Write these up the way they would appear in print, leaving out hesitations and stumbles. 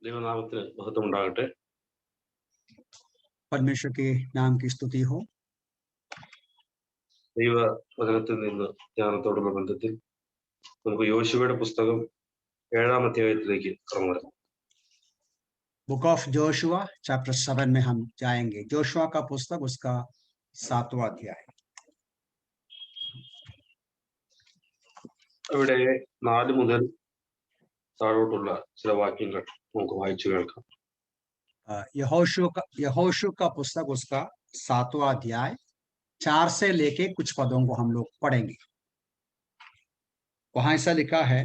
ദൈവനാമത്തിന് മഹത്വം ഉണ്ടാകട്ടെ. परमेश्वर के नाम की स्तुति हो। ദൈവവചനത്തിൽ നിന്ന് ധ്യാനത്തോടുള്ള ബന്ധത്തിൽ നമുക്ക് യോശുവയുടെ പുസ്തകം 7-ാം അധ്യായത്തിലേക്ക് കടന്നു വരാം. बुक ऑफ जोशुआ चैप्टर 7 में हम जाएंगे। जोशुआ का पुस्तक उसका 7वां अध्याय। അവിടെ 4 മുതൽ താഴോട്ടുള്ള ചില വാക്യങ്ങൾ നമുക്ക് വായിച്ചു കേൾക്കാം. यहोशू का पुस्तक उसका 7वां अध्याय 4 से लेके कुछ पदों को हम लोग पढ़ेंगे। वहां ऐसा लिखा है,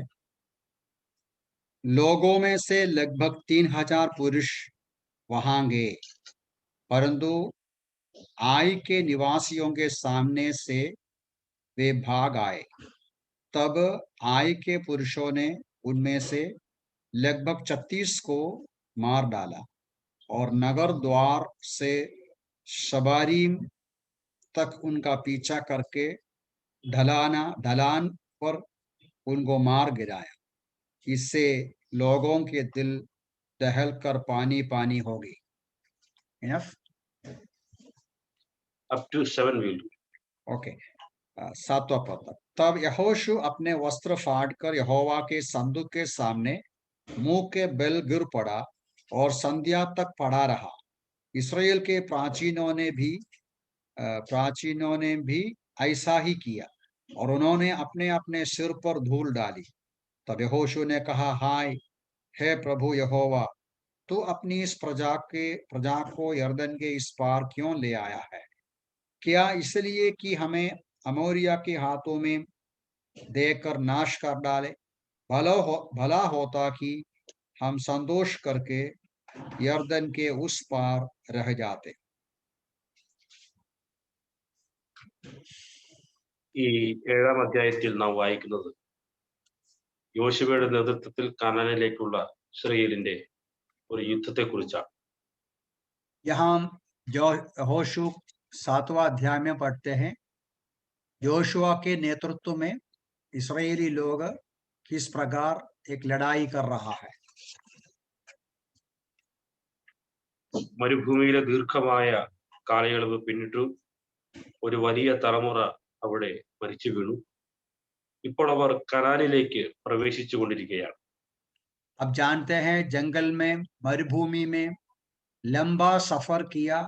लोगों में से लगभग 3000 पुरुष वहां गए, परंतु आई के निवासियों के सामने से वे भाग आए। तब आई के पुरुषों ने उनमें से लगभग 36 को मार डाला और नगर द्वार से शबारीम तक उनका पीछा करके ढलान पर उनको मार गिराया। इससे लोगों के दिल दहल कर पानी पानी हो गई। Enough? Up to 7 we'll do. Okay. 7वां पद तक। तब यहोशू अपने वस्त्र फाड़कर यहोवा के संदूक के सामने मुंह के बल गिर पड़ा और संध्या तक पड़ा रहा। इसराइल के प्राचीनों ने भी ऐसा ही किया और उन्होंने अपने अपने सिर पर धूल डाली। तब यहोशू ने कहा, हाय हे प्रभु यहोवा, तू अपनी इस प्रजा को यरदन के इस पार क्यों ले आया है? क्या इसलिए कि हमें अमोरिया के हाथों में देकर नाश कर डाले? भला होता कि हम संतोष करके यरदन के उस पार रह जाते। ഈ 7-ാം അധ്യായത്തിൽ നാം വായിക്കുന്നത് യോശുവയുടെ നേതൃത്വത്തിൽ കാനാനിലേക്കുള്ള ഇസ്രായേലിന്റെ ഒരു യുദ്ധത്തെ കുറിച്ചാണ്. यहाँ जो यहोशू 7वां अध्याय में पढ़ते हैं, योशुआ के नेतृत्व में इस्राएली लोग किस प्रकार एक लड़ाई कर रहा है। മരുഭൂമിയിലെ ദീർഘമായ കാലയളവ് പിന്നിട്ടു ഒരു വലിയ തലമുറ അവിടെ മരിച്ചു വീണു. ഇപ്പോൾ അവർ കനാനിലേക്ക് പ്രവേശിച്ചു കൊണ്ടിരിക്കുകയാണ്. अब जानते हैं, जंगल में मरुभूमि में लंबा सफर किया,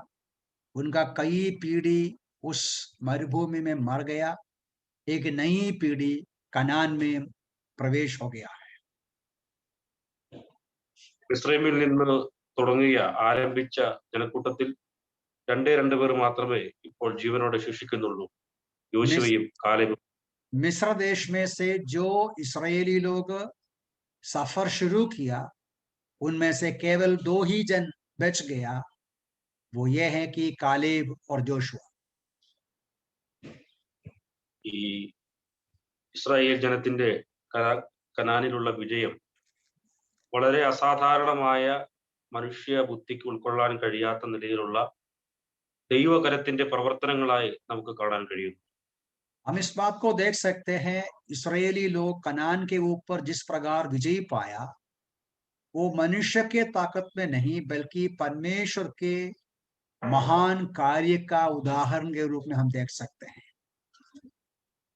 उनका कई पीढ़ी उस मरुभूमि में मर गया, एक नई पीढ़ी कनान में प्रवेश हो गया है। മിസ്രൈമിൽ നിന്ന് ആരംഭിച്ച ജനക്കൂട്ടത്തിൽ 2 പേർ മാത്രമേ ഇപ്പോൾ ജീവനോടെ ശേഷിക്കുന്നുള്ളൂ, യോശുവയും കാലേബും. मिस्र देश में से जो इस्राएली लोग सफर शुरू किया, उनमें से केवल 2 ही जन बच गया। वो ये है कि कालेब और जोशुआ। ഈ ഇസ്രായേൽ ജനത്തിന്റെ കനാനിലുള്ള വിജയം വളരെ അസാധാരണമായ മനുഷ്യ ബുദ്ധിക്ക് ഉൾക്കൊള്ളാൻ കഴിയാത്ത നിലയിലുള്ള ദൈവകരത്തിന്റെ പ്രവർത്തനങ്ങളായി നമുക്ക് കാണാൻ കഴിയുന്നു. हम इस बात को देख सकते हैं, इस्राएली लोग कनान के ऊपर जिस प्रकार विजय पाया, वो मनुष्य के ताकत में नहीं बल्कि परमेश्वर के महान कार्य का उदाहरण के रूप में हम देख सकते हैं।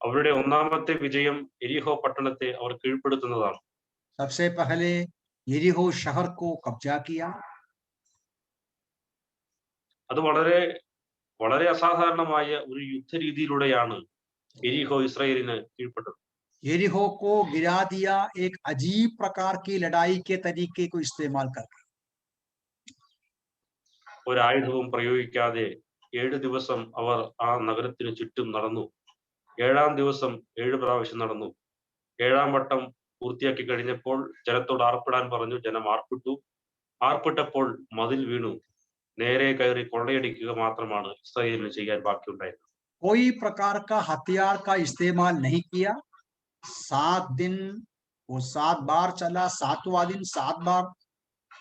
അവരുടെ ഒന്നാമത്തെ വിജയം എരിഹോ പട്ടണത്തെ അവർ കീഴ്പ്പെടുത്തുന്നതാണ്. सबसे पहले यरीहो शहर को कब्जा किया। അത് വളരെ വളരെ അസാധാരണമായ ഒരു യുദ്ധരീതിയിലൂടെയാണ് എരിഹോ ഇസ്രായേലിന് കീഴ്പ്പെട്ടത്. यरीहो को गिरा दिया एक अजीब प्रकार की लड़ाई के तरीके को इस्तेमाल करके। ഒരായുധവും പ്രയോഗിക്കാതെ 7 ദിവസം അവർ ആ നഗരത്തിന് ചുറ്റും നടന്നു. 7-ാം ദിവസം 7 പ്രാവശ്യം നടന്നു. 7-ാം വട്ടം പൂർത്തിയാക്കി കഴിഞ്ഞപ്പോൾ ജനത്തോട് ആർപ്പിടാൻ പറഞ്ഞു. ജനം ആർപ്പിട്ടു. ആർപ്പിട്ടപ്പോൾ മതിൽ വീണു. നേരെ കയറി കൊള്ളയടിക്കുക മാത്രമാണ് ഇസ്രായേലിന് ചെയ്യാൻ ബാക്കിയുണ്ടായിരുന്നത്. कोई प्रकार का हथियार का इस्तेमाल नहीं किया। 7 दिन वो 7 बार चला। 7वां दिन 7 बार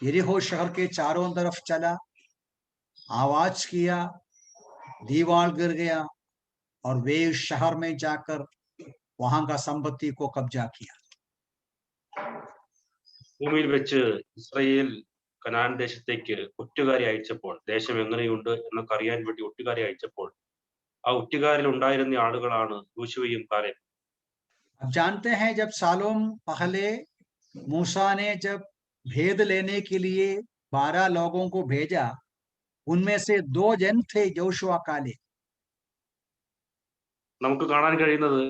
यरीहो शहर के चारों तरफ चला, आवाज किया, दीवार गिर गया और वे शहर में जाकर वहां का संपत्ति को कब्जा किया। ഭൂമിയിൽ വെച്ച് ഇസ്രായേൽ കനാൻ ദേശത്തേക്ക് ഒറ്റുകാരെ അയച്ചപ്പോൾ, ദേശം എങ്ങനെയുണ്ട് എന്നൊക്കെ അറിയാൻ വേണ്ടി ഒറ്റുകാരെ അയച്ചപ്പോൾ, ആ ഒറ്റുകാരിൽ ഉണ്ടായിരുന്ന ആളുകളാണ് യോശുവയും കാലേബും. अब जानते हैं जब सालों पहले मूसा ने जब भेद लेने के लिए 12 लोगों को भेजा, उनमें से 2 जन थे जोशुआ कालेब। നമുക്ക് കാണാൻ കഴിയുന്നത്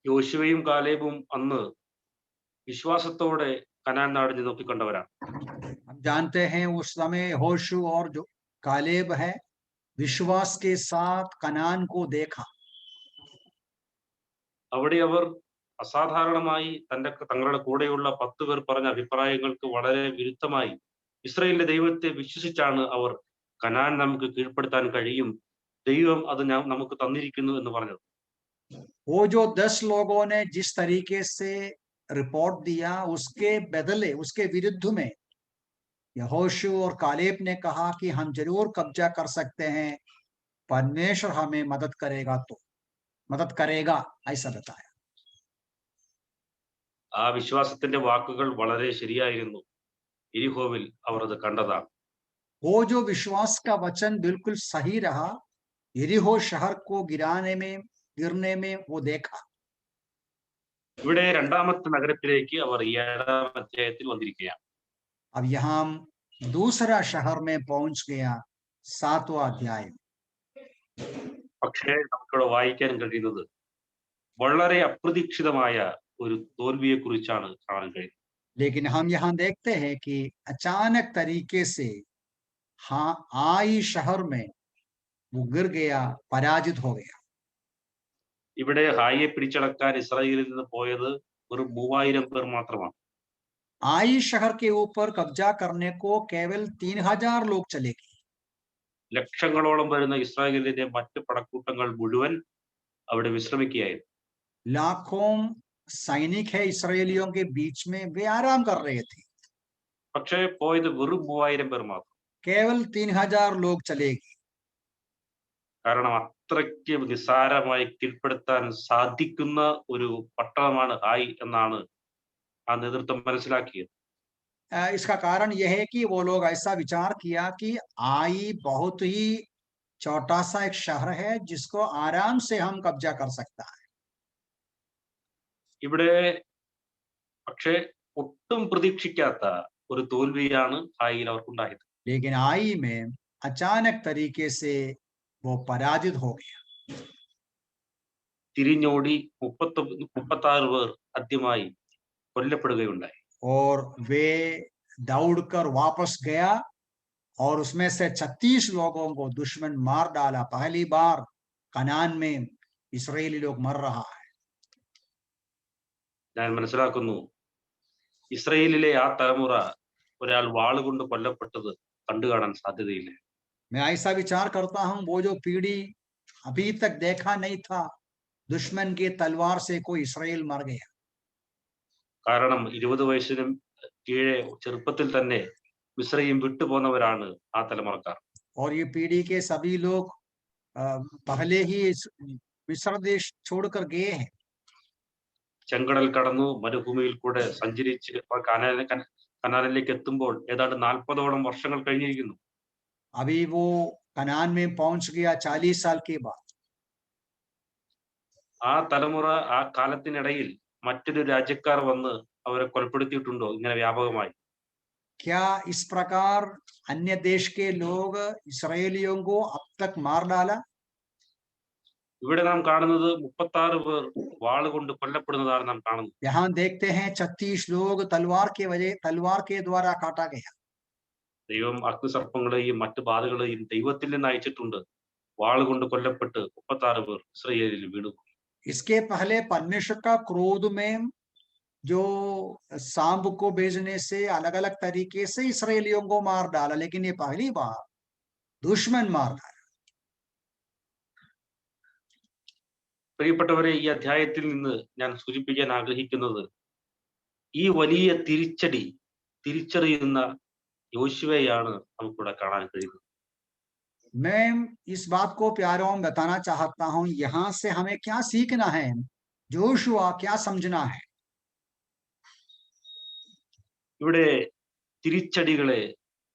യോശുവയും കാലേബും അന്ന് വിശ്വാസത്തോടെ കനാൻ നാടിനെ നോക്കിക്കണ്ടവരാണ്. हम जानते हैं उस समय होशू और जो कालेब है विश्वास के साथ कनान को देखा। അവിടെ അവർ അസാധാരണമായി തങ്ങളുടെ കൂടെയുള്ള 10 പേർ പറഞ്ഞ അഭിപ്രായങ്ങൾക്ക് വളരെ വിരുദ്ധമായി ഇസ്രായേലിന്റെ ദൈവത്തെ വിശ്വസിച്ചാണ് അവർ കനാൻ നമുക്ക് കീഴ്പ്പെടുത്താൻ കഴിയും, ദൈവം അത് നമുക്ക് തന്നിരിക്കുന്നു എന്ന് പറഞ്ഞത്. वो जो 10 लोगों ने जिस तरीके से रिपोर्ट दिया उसके बदले उसके विरुद्ध में यहोशू और कालेब ने कहा कि हम जरूर कब्जा कर सकते हैं, परमेश्वर हमें मदद करेगा ऐसा बताया। ആ വിശ്വാസത്തിന്റെ വാക്കുകൾ വളരെ ശരിയായിരുന്നു. എരിഹോവിൽ അവർ അത് കണ്ടതാണ്. वो जो विश्वास का वचन बिल्कुल सही रहा, यरीहो शहर को गिरने में वो देखा। ഇവിടെ രണ്ടാമത്തെ നഗരത്തിലേക്ക് അവർ 7-ാം അധ്യായത്തിൽ വന്നിരിക്കുകയാണ്. अब यहाँ हम दूसरा शहर में पहुंच गया 7वां अध्याय। പക്ഷേ നമുക്കിവിടെ വായിക്കാൻ കഴിയുന്നത് വളരെ അപ്രതീക്ഷിതമായ ഒരു തോൽവിയെ കുറിച്ചാണ് കാണാൻ കഴിയുന്നത്. लेकिन हम यहाँ देखते हैं कि अचानक तरीके से हाँ आई शहर में वो गिर गया, पराजित हो गया। ഇവിടെ ഹായിയെ പിടിച്ചടക്കാൻ ഇസ്രായേലിൽ നിന്ന് പോയത് വെറും 3000 പേർ മാത്രമാണ്. आई शहर के ऊपर कब्जा करने को केवल 3000 लोग चले गए। ലക്ഷങ്ങളോളം വരുന്ന ഇസ്രായേലിന്റെ മറ്റ് പടക്കൂട്ടങ്ങൾ മുഴുവൻ അവിടെ വിശ്രമിക്കുകയായിരുന്നു. लाखों सैनिक है इसराइलियों के बीच में, वे आराम कर रहे थे। പക്ഷേ പോയത് വെറും 3000 പേർ മാത്രം. केवल 3000 लोग चले गए। കാരണം അത്രയ്ക്ക് നിസ്സാരമായി കീഴ്പ്പെടുത്താൻ സാധിക്കുന്ന ഒരു പട്ടണമാണ് ഹായ് എന്നാണ് ആ നേതൃത്വം മനസ്സിലാക്കിയത്. इसका कारण यह है कि वो लोग ऐसा विचार किया कि आई बहुत ही छोटा सा एक शहर है जिसको आराम से हम कब्जा कर सकता है। ഇവിടെ പക്ഷേ ഒട്ടും പ്രതീക്ഷിക്കാത്ത ഒരു തോൽവിയാണ് ഹായിൽ അവർക്കുണ്ടായത്. लेकिन आई में अचानक तरीके से वो पराजित हो गया। തിരിഞ്ഞോടി 36 പേർ ആദ്യമായി കൊല്ലപ്പെടുകയുണ്ടായി. और वे दौड़कर वापस गया और उसमें से 36 लोगों को दुश्मन मार डाला। पहली बार कनान में इस्राएली लोग मर रहा है। ഞാൻ മനസ്സിലാക്കുന്നു ഇസ്രായേലിലെ ആ തലമുറ ഒരാൾ വാളുകൊണ്ട് കൊല്ലപ്പെട്ടത് കണ്ടു കാണാൻ സാധ്യതയില്ല. मैं ऐसा विचार करता हूं वो जो पीढ़ी अभी तक देखा नहीं था, दुश्मन की तलवार से कोई इस्राएल मर गया। കാരണം 20 വയസ്സിനും കീഴെ ചെറുപ്പത്തിൽ തന്നെ മിസ്രയീം വിട്ടുപോന്നവരാണ് ആ തലമുറക്കാർ. और ये पीढ़ी के सभी लोग पहले ही मिस्र देश छोड़कर गए हैं। ചെങ്കടൽ കടന്നു മരുഭൂമിയിൽ കൂടെ സഞ്ചരിച്ച് കനാനിലേക്ക് എത്തുമ്പോൾ ഏതാണ്ട് 40ഓളം വർഷങ്ങൾ കഴിഞ്ഞിരിക്കുന്നു. अभी वो कनान में पहुंच गया 40 साल के बाद। ആ തലമുറ ആ കാലത്തിനിടയിൽ മറ്റൊരു രാജ്യക്കാർ വന്ന് അവരെ കൊലപ്പെടുത്തിയിട്ടുണ്ടോ ഇങ്ങനെ വ്യാപകമായി? क्या इस प्रकार अन्य देश के लोग इसराइलियों को अब तक मार डाला? ഇവിടെ നാം കാണുന്നത് 36 പേർ വാളുകൊണ്ട് കൊല്ലപ്പെടുന്നതാണ് നാം കാണുന്നത്. यहाँ देखते हैं 36 लोग तलवार के द्वारा काटा गया। ദൈവം അഗ്നിസർപ്പങ്ങളെയും മറ്റു ബാധകളെയും ദൈവത്തിൽ നിന്ന് അയച്ചിട്ടുണ്ട്. വാളുകൊണ്ട് കൊല്ലപ്പെട്ട് 36 പേർ ഇസ്രായേലിൽ വീണു. इसके पहले परमेश्वर का क्रोध में जो सांप को भेजने से अलग अलग तरीके से इसराइलियों को मार डाला, लेकिन ये पहली बार दुश्मन मार डाला। പ്രിയപ്പെട്ടവരെ, ഈ അധ്യായത്തിൽ നിന്ന് ഞാൻ സൂചിപ്പിക്കാൻ ആഗ്രഹിക്കുന്നത് ഈ വലിയ തിരിച്ചറിയുന്ന യോശുവയെയാണ് നമുക്കിവിടെ കാണാൻ കഴിയുന്നത്. मैं इस बात को प्यारों में बताना चाहता हूं, यहां से हमें क्या सीखना है, जोशुआ क्या समझना है। ഇവിടെ തിരിച്ചടികളെ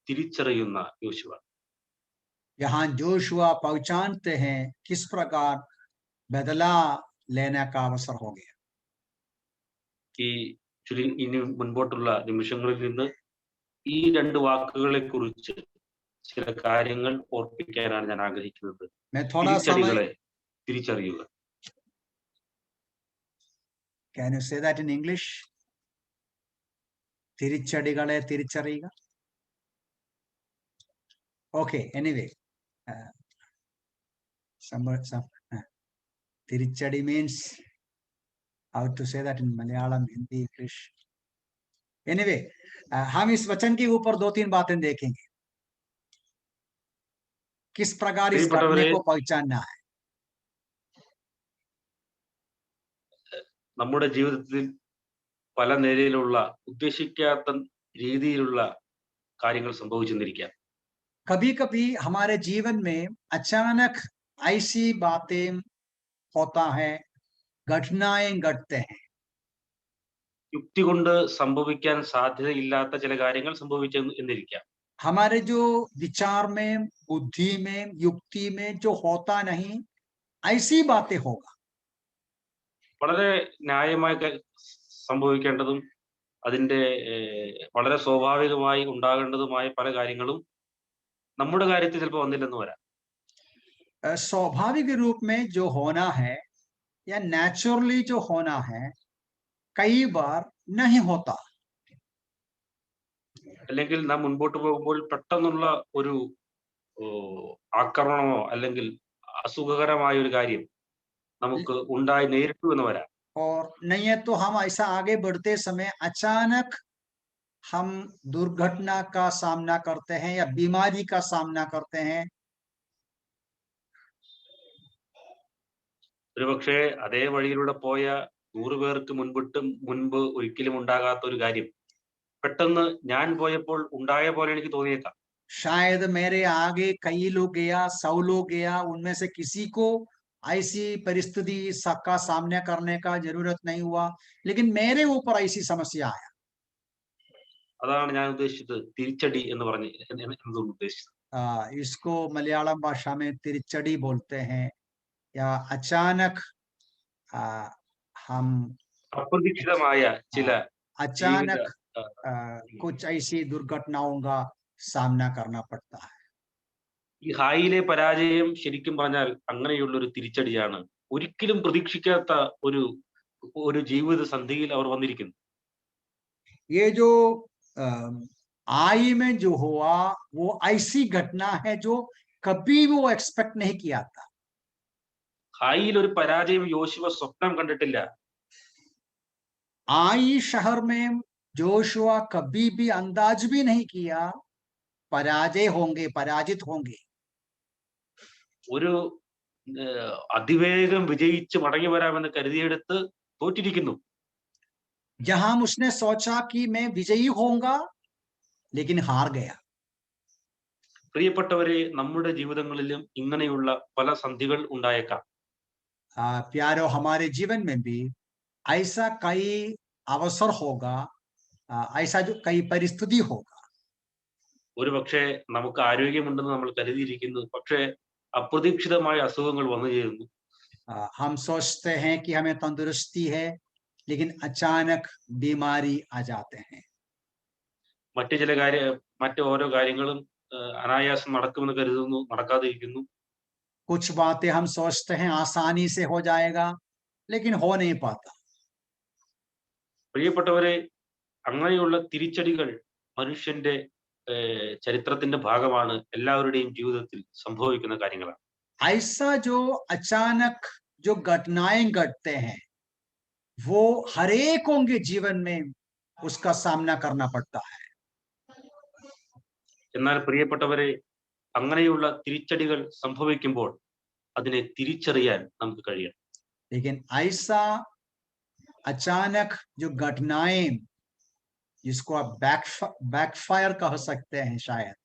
തിരിച്ചറിയുന്ന യോശുവ. यहाँ जोशुआ पहचानते हैं किस प्रकार बदला लेने का अवसर हो गया। ഈ ഇനി മുൻപോട്ടുള്ള നിമിഷങ്ങളിൽ നിന്ന് ഈ 2 വാക്കുകളെ കുറിച്ച് ചില കാര്യങ്ങൾ ഓർപ്പിക്കാനാണ് ഞാൻ ആഗ്രഹിക്കുന്നത്. मैं थोड़ा समय തിരിച്ചടികളെ തിരിച്ചറിയുക. Can you say that in English? തിരിച്ചടികളെ തിരിച്ചറിയുക. Okay, anyway. Some തിരിച്ചടി means how to say that in Malayalam, Hindi, English. Anyway, हम इस वचन के ऊपर 2-3 बातें देखेंगे. किस प्रकार इस घटने को पहचानना है. നമ്മുടെ ജീവിതത്തിൽ പല നിലയിലുള്ള ഉദ്ദേശിക്കാത്ത രീതിയിലുള്ള കാര്യങ്ങൾ സംഭവിച്ചെന്നിരിക്കാം. कभी-कभी हमारे जीवन में अचानक ऐसी बातें होता है, घटनाएं घटते हैं. യുക്തി കൊണ്ട് സംഭവിക്കാൻ സാധ്യതയില്ലാത്ത ചില കാര്യങ്ങൾ സംഭവിച്ചെന്നിരിക്കാം. हमारे जो विचार में, बुद्धि में, युक्ति में जो होता नहीं, ऐसी बातें होगा. വളരെ ന്യായമായി സംഭവിക്കേണ്ടതും അതിന്റെ വളരെ സ്വാഭാവികമായി ഉണ്ടാകേണ്ടതുമായ പല കാര്യങ്ങളും നമ്മുടെ കാര്യത്തിൽ ചിലപ്പോൾ വന്നില്ലെന്ന് വരാം. स्वाभाविक रूप में जो होना है या नेचुरली जो होना है कई बार नहीं होता. അല്ലെങ്കിൽ നാം മുൻപോട്ട് പോകുമ്പോൾ പെട്ടെന്നുള്ള ഒരു ആക്രമണമോ അല്ലെങ്കിൽ അസുഖകരമായ ഒരു കാര്യം നമുക്ക് ഉണ്ടായി നേരിട്ടു എന്ന് വരാം. और नहीं है तो हम ऐसा आगे बढ़ते समय अचानक हम दुर्घटना का सामना करते हैं या बीमारी का सामना करते हैं. ഒരുപക്ഷെ അതേ വഴിയിലൂടെ പോയ 100 പേർക്ക് മുൻപ് ഒരിക്കലും ഉണ്ടാകാത്ത ഒരു കാര്യം പെട്ടെന്ന് ഞാൻ പോയപ്പോൾ ഉണ്ടായ പോലെ എനിക്ക് തോന്നിയേക്കാം. शायद मेरे आगे कई लोग गया, 100 लोग गया, उनमें से किसी को ऐसी परिस्थिति का सामना करने का जरूरत नहीं हुआ, लेकिन मेरे ऊपर ऐसी समस्या आया. അതാണ് ഞാൻ ഉദ്ദേശിച്ചത് തിരിച്ചടി എന്ന് പറഞ്ഞ് എന്നതുകൊണ്ട് ഉദ്ദേശിച്ചത്. इसको मलयालम भाषा में तिरिचड़ी बोलते हैं या अचानक हम അപ്രതീക്ഷിതമായ ചില अचानक कुछ ऐसी दुर्घटनाओं का सामना करना पड़ता है. ഈ ഹായിയിലെ പരാജയം ശരിക്കും പറഞ്ഞാൽ അങ്ങനെയുള്ള ഒരു തിരിച്ചടിയാണ്. ഒരിക്കലും പ്രതീക്ഷിക്കാത്ത ഒരു ജീവിത സന്ധിയിൽ അവർ വന്നിരിക്കുന്നു. ये जो आई में जो हुआ वो ऐसी घटना है जो कभी वो एक्सपेक्ट नहीं किया था. ഹായിയിൽ ഒരു പരാജയം യോശുവ സ്വപ്നം കണ്ടിട്ടില്ല. आई शहर में जोशुआ कभी भी अंदाज भी नहीं किया पराजय होंगे, पराजित होंगे. ഒരു അതിവേഗം വിജയിച്ച് മടങ്ങി വരാമെന്ന് കരുതിയെടുത്ത് തോറ്റിരിക്കുന്നു. जहां उसने सोचा कि मैं विजयी होऊंगा लेकिन हार गया. പ്രിയപ്പെട്ടവരെ, നമ്മുടെ ജീവിതങ്ങളിലും ഇങ്ങനെയുള്ള പല സന്ധികൾ ഉണ്ടായേക്കാം. प्यारो, हमारे जीवन में भी ऐसा कई अवसर होगा, ऐसा जो कई परिस्थिति होगा. ഒരു പക്ഷേ നമുക്ക് ആരോഗ്യമുണ്ടെന്ന് നമ്മൾ കരുതിയിരിക്കുന്നു, പക്ഷേ അപ്രതീക്ഷിതമായ അസുഖങ്ങൾ വന്നു ചേരുന്നു. हम सोचते हैं कि हमें तंदुरुस्ती है, लेकिन अचानक बीमारी आ जाते हैं. മറ്റു ഓരോ കാര്യങ്ങളും അനായാസം നടക്കുമെന്ന് കരുതുന്നു, നടക്കാതിരിക്കുന്നു. कुछ बातें हम सोचते हैं आसानी से हो जाएगा, लेकिन हो नहीं पाता. പ്രിയപ്പെട്ടവരെ, അങ്ങനെയുള്ള തിരിച്ചടികൾ മനുഷ്യന്റെ ചരിത്രത്തിന്റെ ഭാഗമാണ്. എല്ലാവരുടെയും ജീവിതത്തിൽ സംഭവിക്കുന്ന കാര്യങ്ങളാണ്. ऐसा जो अचानक जो घटनाएं घटते हैं वो हर एक के जीवन में उसका सामना करना पड़ता है. എന്നാൽ പ്രിയപ്പെട്ടവരെ, അങ്ങനെയുള്ള തിരിച്ചടികൾ സംഭവിക്കുമ്പോൾ അതിനെ തിരിച്ചറിയാൻ നമുക്ക് കഴിയണം. लेकिन ऐसा अचानक जो घटनाएं जिसको आप बैकफायर कह सकते हैं, शायद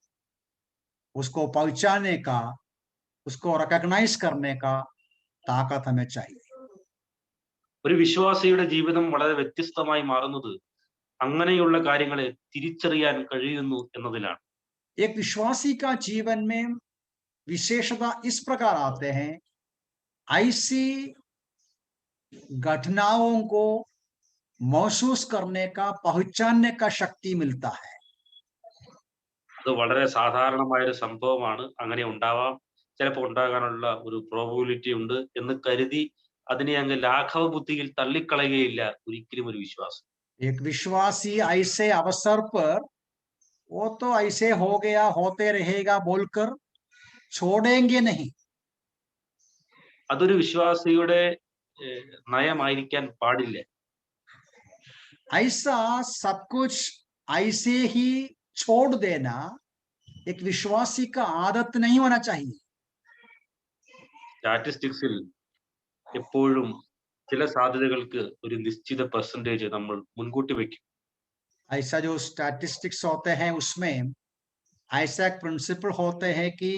उसको पहुंचाने का, उसको रिकॉग्नाइज करने का ताकत हमें चाहिए. ഒരു വിശ്വാസിയുടെ ജീവിതം വളരെ വ്യത്യസ്തമായി മാറുന്നത് അങ്ങനെയുള്ള കാര്യങ്ങളെ തിരിച്ചറിയാൻ കഴിയുന്നു എന്നതിലാണ്. एक विश्वासी का जीवन में विशेषता इस प्रकार आते हैं, ऐसी घटनाओं को महसूस करने का, पहचानने का शक्ति मिलता है। അത് വളരെ സാധാരണമായ ഒരു സംഭവമാണ്. അങ്ങനെ ഉണ്ടാവാം, ചിലപ്പോൾ ഉണ്ടാകാനുള്ള ഒരു പ്രോബബിലിറ്റി ഉണ്ട് എന്ന് കരുതി അതിനെ അങ്ങ് ലാഘവ ബുദ്ധിയിൽ തള്ളിക്കളയുകയില്ല ഒരിക്കലും ഒരു വിശ്വാസം. एक विश्वासी ऐसे अवसर पर वो तो ऐसे हो गया, होते रहेगा बोलकर छोड़ेंगे नहीं। അതൊരു വിശ്വാസിയുടെ നയമായിരിക്കാൻ പാടില്ല. ऐसा सब कुछ ऐसे ही छोड़ देना एक विश्वासी का आदत नहीं होना चाहिए। സ്റ്റാറ്റിസ്റ്റിക്സിൽ എപ്പോഴും ചില സാധ്യതകൾക്ക് ഒരു നിശ്ചിത പെർസെന്റേജ് നമ്മൾ മുൻകൂട്ടി വെക്കും. ऐसा जो स्टैटिस्टिक्स होते हैं उसमें ऐसा एक प्रिंसिपल होते हैं कि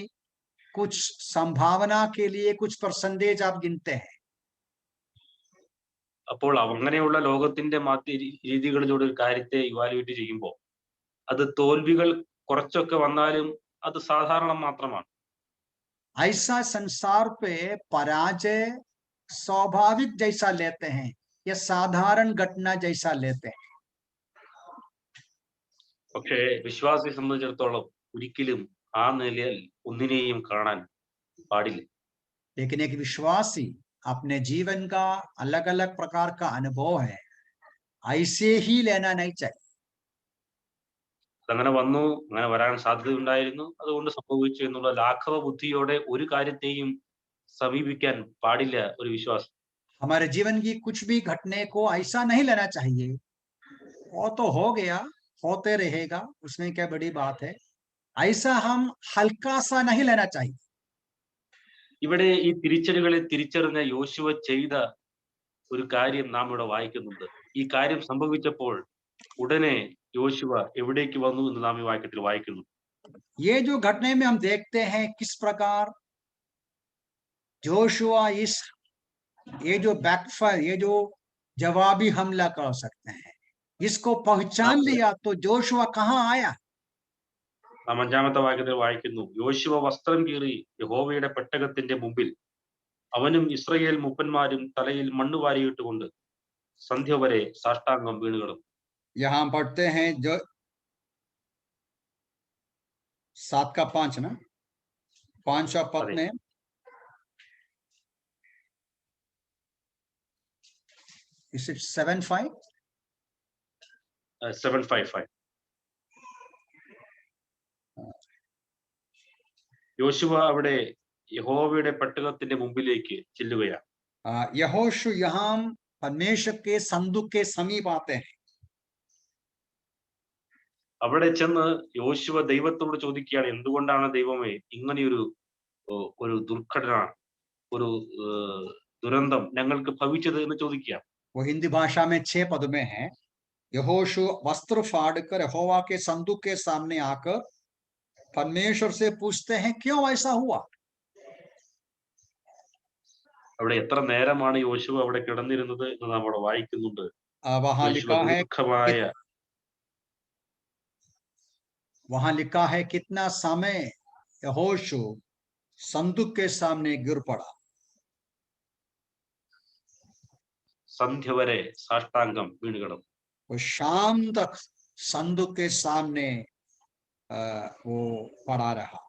कुछ संभावना के लिए कुछ परसेंटेज आप गिनते हैं। അപ്പോൾ അങ്ങനെയുള്ള ലോകത്തിന്റെ രീതികളിലൂടെ ഒരു കാര്യത്തെ ഇവാലുവേറ്റ് ചെയ്യുമ്പോൾ അത് തോൽവികൾ കുറച്ചൊക്കെ വന്നാലും അത് സാധാരണ മാത്രമാണ്. ऐसा संसार पे पराजय स्वाभाविक जैसा लेते हैं या साधारण घटना जैसा लेते हैं। പക്ഷേ വിശ്വാസിയെ സംബന്ധിച്ചിടത്തോളം ഒരിക്കലും ആ നിലയിൽ ഒന്നിനെയും കാണാൻ പാടില്ല. लेकिन एक विश्वासी अपने जीवन का अलग अलग प्रकार का अनुभव है, ऐसे ही लेना नहीं चाहिए। അങ്ങനെ വന്നു, അങ്ങനെ വരാൻ സാധ്യതയുണ്ടായിരുന്നു, അതുകൊണ്ട് സംഭവിച്ചു എന്നുള്ള ലാഘവ ബുദ്ധിയോടെ ഒരു കാര്യത്തെയും സമീപിക്കാൻ പാടില്ല ഒരു വിശ്വാസം. हमारे जीवन की कुछ भी घटने को ऐसा नहीं लेना चाहिए, वो तो हो गया, होते रहेगा, उसमें क्या बड़ी बात है, ऐसा हम हल्का सा नहीं लेना चाहिए। ഇവിടെ ഈ തിരിച്ചടികളെ തിരിച്ചറിഞ്ഞ യോശുവ ചെയ്ത ഒരു കാര്യം നാം ഇവിടെ വായിക്കുന്നുണ്ട്. ഈ കാര്യം സംഭവിച്ചപ്പോൾ ഉടനെ യോശുവ എവിടേക്ക് വന്നു എന്ന് നാം ഈ വാക്യത്തിൽ വായിക്കുന്നു. ये जो घटने में हम देखते हैं किस प्रकार जोशुआ इस ये जो बैकफायर, ये जो जवाबी हमला कर सकते हैं, इसको पहचान लिया तो जोशुआ कहाँ आया? നാം 5-ാമത്തെ വാക്യത്തിൽ വായിക്കുന്നു, യോശുവ വസ്ത്രം കീറി യഹോവയുടെ പെട്ടകത്തിന്റെ മുമ്പിൽ അവനും ഇസ്രായേൽ മൂപ്പന്മാരും തലയിൽ മണ്ണ് വാരിയിട്ടുകൊണ്ട് സന്ധ്യ വരെ സാഷ്ടാംഗം വീണുകിടന്നു. यहाँ हम पढ़ते हैं जो 7:5 ना, 5 पद अरे। में is it 7:5? 7:5 യോശുവ അവിടെ യഹോവയുടെ പെട്ടകത്തിന്റെ മുമ്പിലേക്ക് ചെല്ലുകയാണ്. यहोशू यहाँ परमेश्वर के संदूक के समीप आते हैं। അവിടെ ചെന്ന് യോശുവ ദൈവത്തോട് ചോദിക്കുകയാണ്, എന്തുകൊണ്ടാണ് ദൈവമേ ഇങ്ങനെയൊരു ഒരു ദുർഘടന, ഒരു ദുരന്തം ഞങ്ങൾക്ക് ഭവിച്ചത് എന്ന് ചോദിക്കുകയാണ്. वो हिंदी भाषा में 6 पद में है। यहोशू वस्त्र फाड़कर यहोवा के संदूक के सामने आकर परमेश्वर से पूछते हैं, क्यों ऐसा हुआ? അവിടെ എത്ര നേരമാണ് യോശുവ അവിടെ കിടന്നിരുന്നത് എന്ന് നാം അവിടെ വായിക്കുന്നുണ്ട്. वहां लिखा है कितना समय यहोशू संदूक के सामने गिर पड़ा। സന്ധ്യ വരെ സാഷ്ടാംഗം വീണുകിടന്നു. वो शाम तक संदूक के सामने वो पड़ा रहा।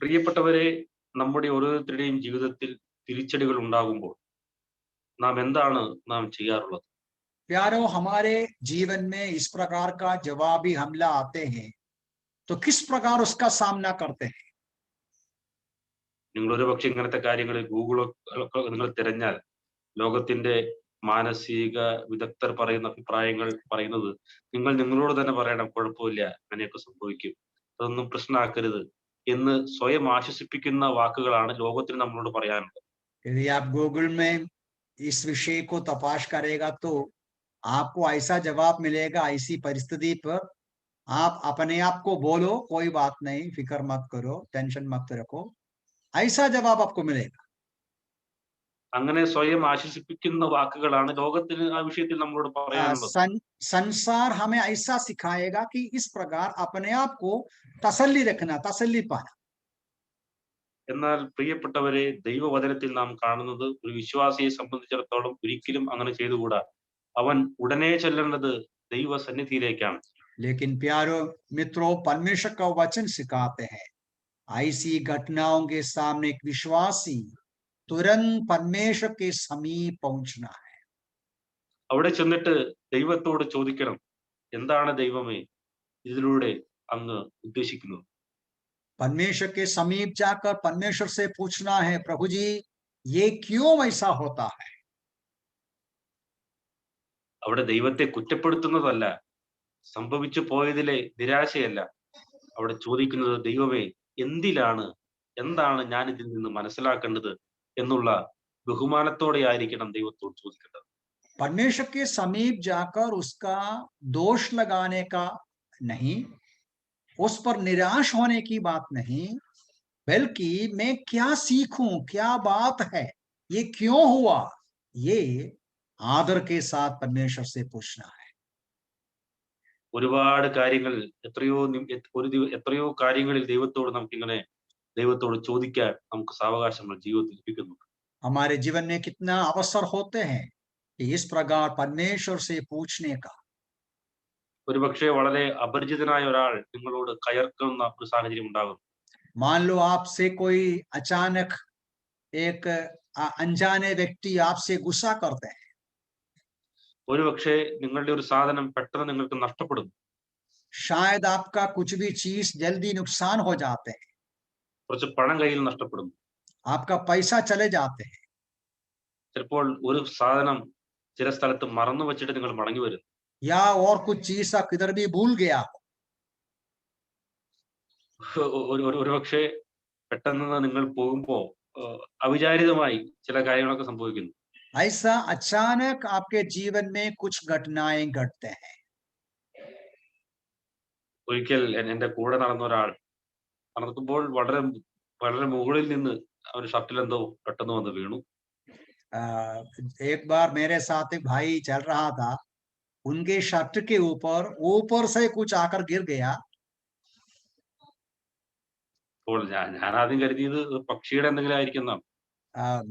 പ്രിയപ്പെട്ടവരെ, നമ്മുടെ ഓരോരുത്തരുടെയും ജീവിതത്തിൽ തിരിച്ചടികൾ ഉണ്ടാകുമ്പോൾ നാം എന്താണ് നാം ചെയ്യാറുള്ളത്? प्यारो, हमारे जीवन में इस प्रकार का जवाबी हमला आते हैं तो किस प्रकार उसका सामना करते हैं? നിങ്ങൾ ഒരുപക്ഷെ ഇങ്ങനത്തെ കാര്യങ്ങൾ ഗൂഗിളൊക്കെ നിങ്ങൾ തിരഞ്ഞാൽ ലോകത്തിന്റെ മാനസിക വിദഗ്ധർ പറയുന്ന അഭിപ്രായങ്ങൾ പറയുന്നത് നിങ്ങൾ നിങ്ങളോട് തന്നെ പറയണം, കുഴപ്പമില്ല, അങ്ങനെയൊക്കെ സംഭവിക്കും, അതൊന്നും പ്രശ്നമാക്കരുത് എന്ന് സ്വയം ആശ്വസിപ്പിക്കുന്ന വാക്കുകളാണ് ലോകത്തിന് നമ്മളോട് പറയാനുള്ളത്. यदि आप गूगल में इस विषय को तपाश करेगा तो आपको ऐसा जवाब मिलेगा, ऐसी परिस्थिति पर आप अपने आप को बोलो, कोई बात नहीं, फिक्र मत करो, टेंशन मत रखो, ऐसा जवाब आपको मिलेगा. അങ്ങനെ സ്വയം ആശ്വസിപ്പിക്കുന്ന വാക്കുകളാണ് ലോകത്തിന് ആ വിഷയത്തിൽ നമ്മളോട് പറയാനുള്ളത്. संसार हमें ऐसा सिखाएगा कि इस प्रकार अपने आप को तसल्ली रखना, तसल्ली पाना। എന്നാൽ പ്രിയപ്പെട്ടവരെ, ദൈവവചനത്തിൽ നാം കാണുന്നത് ഒരു വിശ്വാസിയെ സംബന്ധിച്ചിടത്തോളം ഒരിക്കലും അങ്ങനെ ചെയ്തുകൂടാ. അവൻ ഉടനെ ചെല്ലേണ്ടത് ദൈവസന്നിധിയിലേക്കാണ്. लेकिन प्यारो मित्रों, परमेश्वर का वचन सिखाते हैं ऐसी घटनाओं के सामने एक विश्वासी तुरंत परमेश्वर के समीप पहुंचना है। അവിടെ ചെന്നിട്ട് ദൈവത്തോട് ചോദിക്കണം, എന്താണ് ദൈവമേ ഇതിലൂടെ അങ്ങ് ഉദ്ദേശിക്കുന്നത്? परमेश्वर के समीप जाकर परमेश्वर से पूछना है, प्रभु जी ये क्यों ऐसा होता है? അവിടെ ദൈവത്തെ കുറ്റപ്പെടുത്തുന്നതല്ല, സംഭവിച്ചു പോയതിലെ നിരാശയല്ല. അവിടെ ചോദിക്കുന്നത്, ദൈവമേ എന്താണ് ഞാൻ ഇതിൽ നിന്ന് മനസ്സിലാക്കേണ്ടത് എന്നുള്ള ബഹുമാനത്തോടെ ആയിരിക്കണം ദൈവത്തോട് ചോദിക്കേണ്ടത്. परमेश्वर के समीप जाकर उसका दोष लगाने का नहीं, उस पर निराश होने की बात नहीं, बल्कि मैं क्या सीखूं, क्या बात है, ये क्यों हुआ, ये आदर के साथ परमेश्वर से पूछना है। ഒരുപാട് കാര്യങ്ങൾ എത്രയോ കാര്യങ്ങളിൽ ദൈവത്തോട് ചോദിക്കാൻ നമുക്ക് സാവകാശങ്ങൾ ജീവിതത്തിൽ ലഭിക്കുന്നുണ്ട്. हमारे जीवन में कितना अवसर होते हैं कि इस प्रकार परमेश्वर से पूछने का। ഒരുപക്ഷെ വളരെ അപരിചിതനായ ഒരാൾ നിങ്ങളോട് കയർക്കുന്ന ഒരു സാഹചര്യം ഉണ്ടാകും. मान लो आपसे कोई अचानक एक अनजाने व्यक्ति आपसे गुस्सा करते हैं। ഒരുപക്ഷെ നിങ്ങളുടെ ഒരു സാധനം പെട്ടെന്ന് നിങ്ങൾക്ക് നഷ്ടപ്പെടും. शायद आपका कुछ भी चीज जल्दी नुकसान हो जाते हैं, കുറച്ച് പണം കയ്യിൽ നഷ്ടപ്പെടും. आपका पैसा चले जाते हैं, ചിലപ്പോൾ ഒരു സാധനം ചില സ്ഥലത്ത് മറന്നു വെച്ചിട്ട് നിങ്ങൾ മടങ്ങി വരും. या और कुछ चीज आप किधर भी भूल गया हो। ഒരുപക്ഷെ പെട്ടെന്ന് നിങ്ങൾ പോകുമ്പോ അവിചാരിതമായി ചില കാര്യങ്ങളൊക്കെ സംഭവിക്കുന്നു. ऐसा अचानक आपके जीवन में कुछ घटनाएं घटते हैं। ഒരിക്കൽ എന്റെ കൂടെ നടന്ന ഒരാൾ നടക്കുമ്പോൾ വളരെ വളരെ മുകളിൽ നിന്ന് അവന്റെ ഷർട്ടിൽ എന്തോ പെട്ടെന്ന് വന്ന് വീണു. एक बार मेरे साथ एक भाई चल रहा था, उनके शर्ट के ऊपर से कुछ आकर गिर गया। അപ്പോൾ ഞാൻ ആദ്യം കരുതിയത് പക്ഷിയുടെ എന്തെങ്കിലും ആയിരിക്കുന്നതാണ്.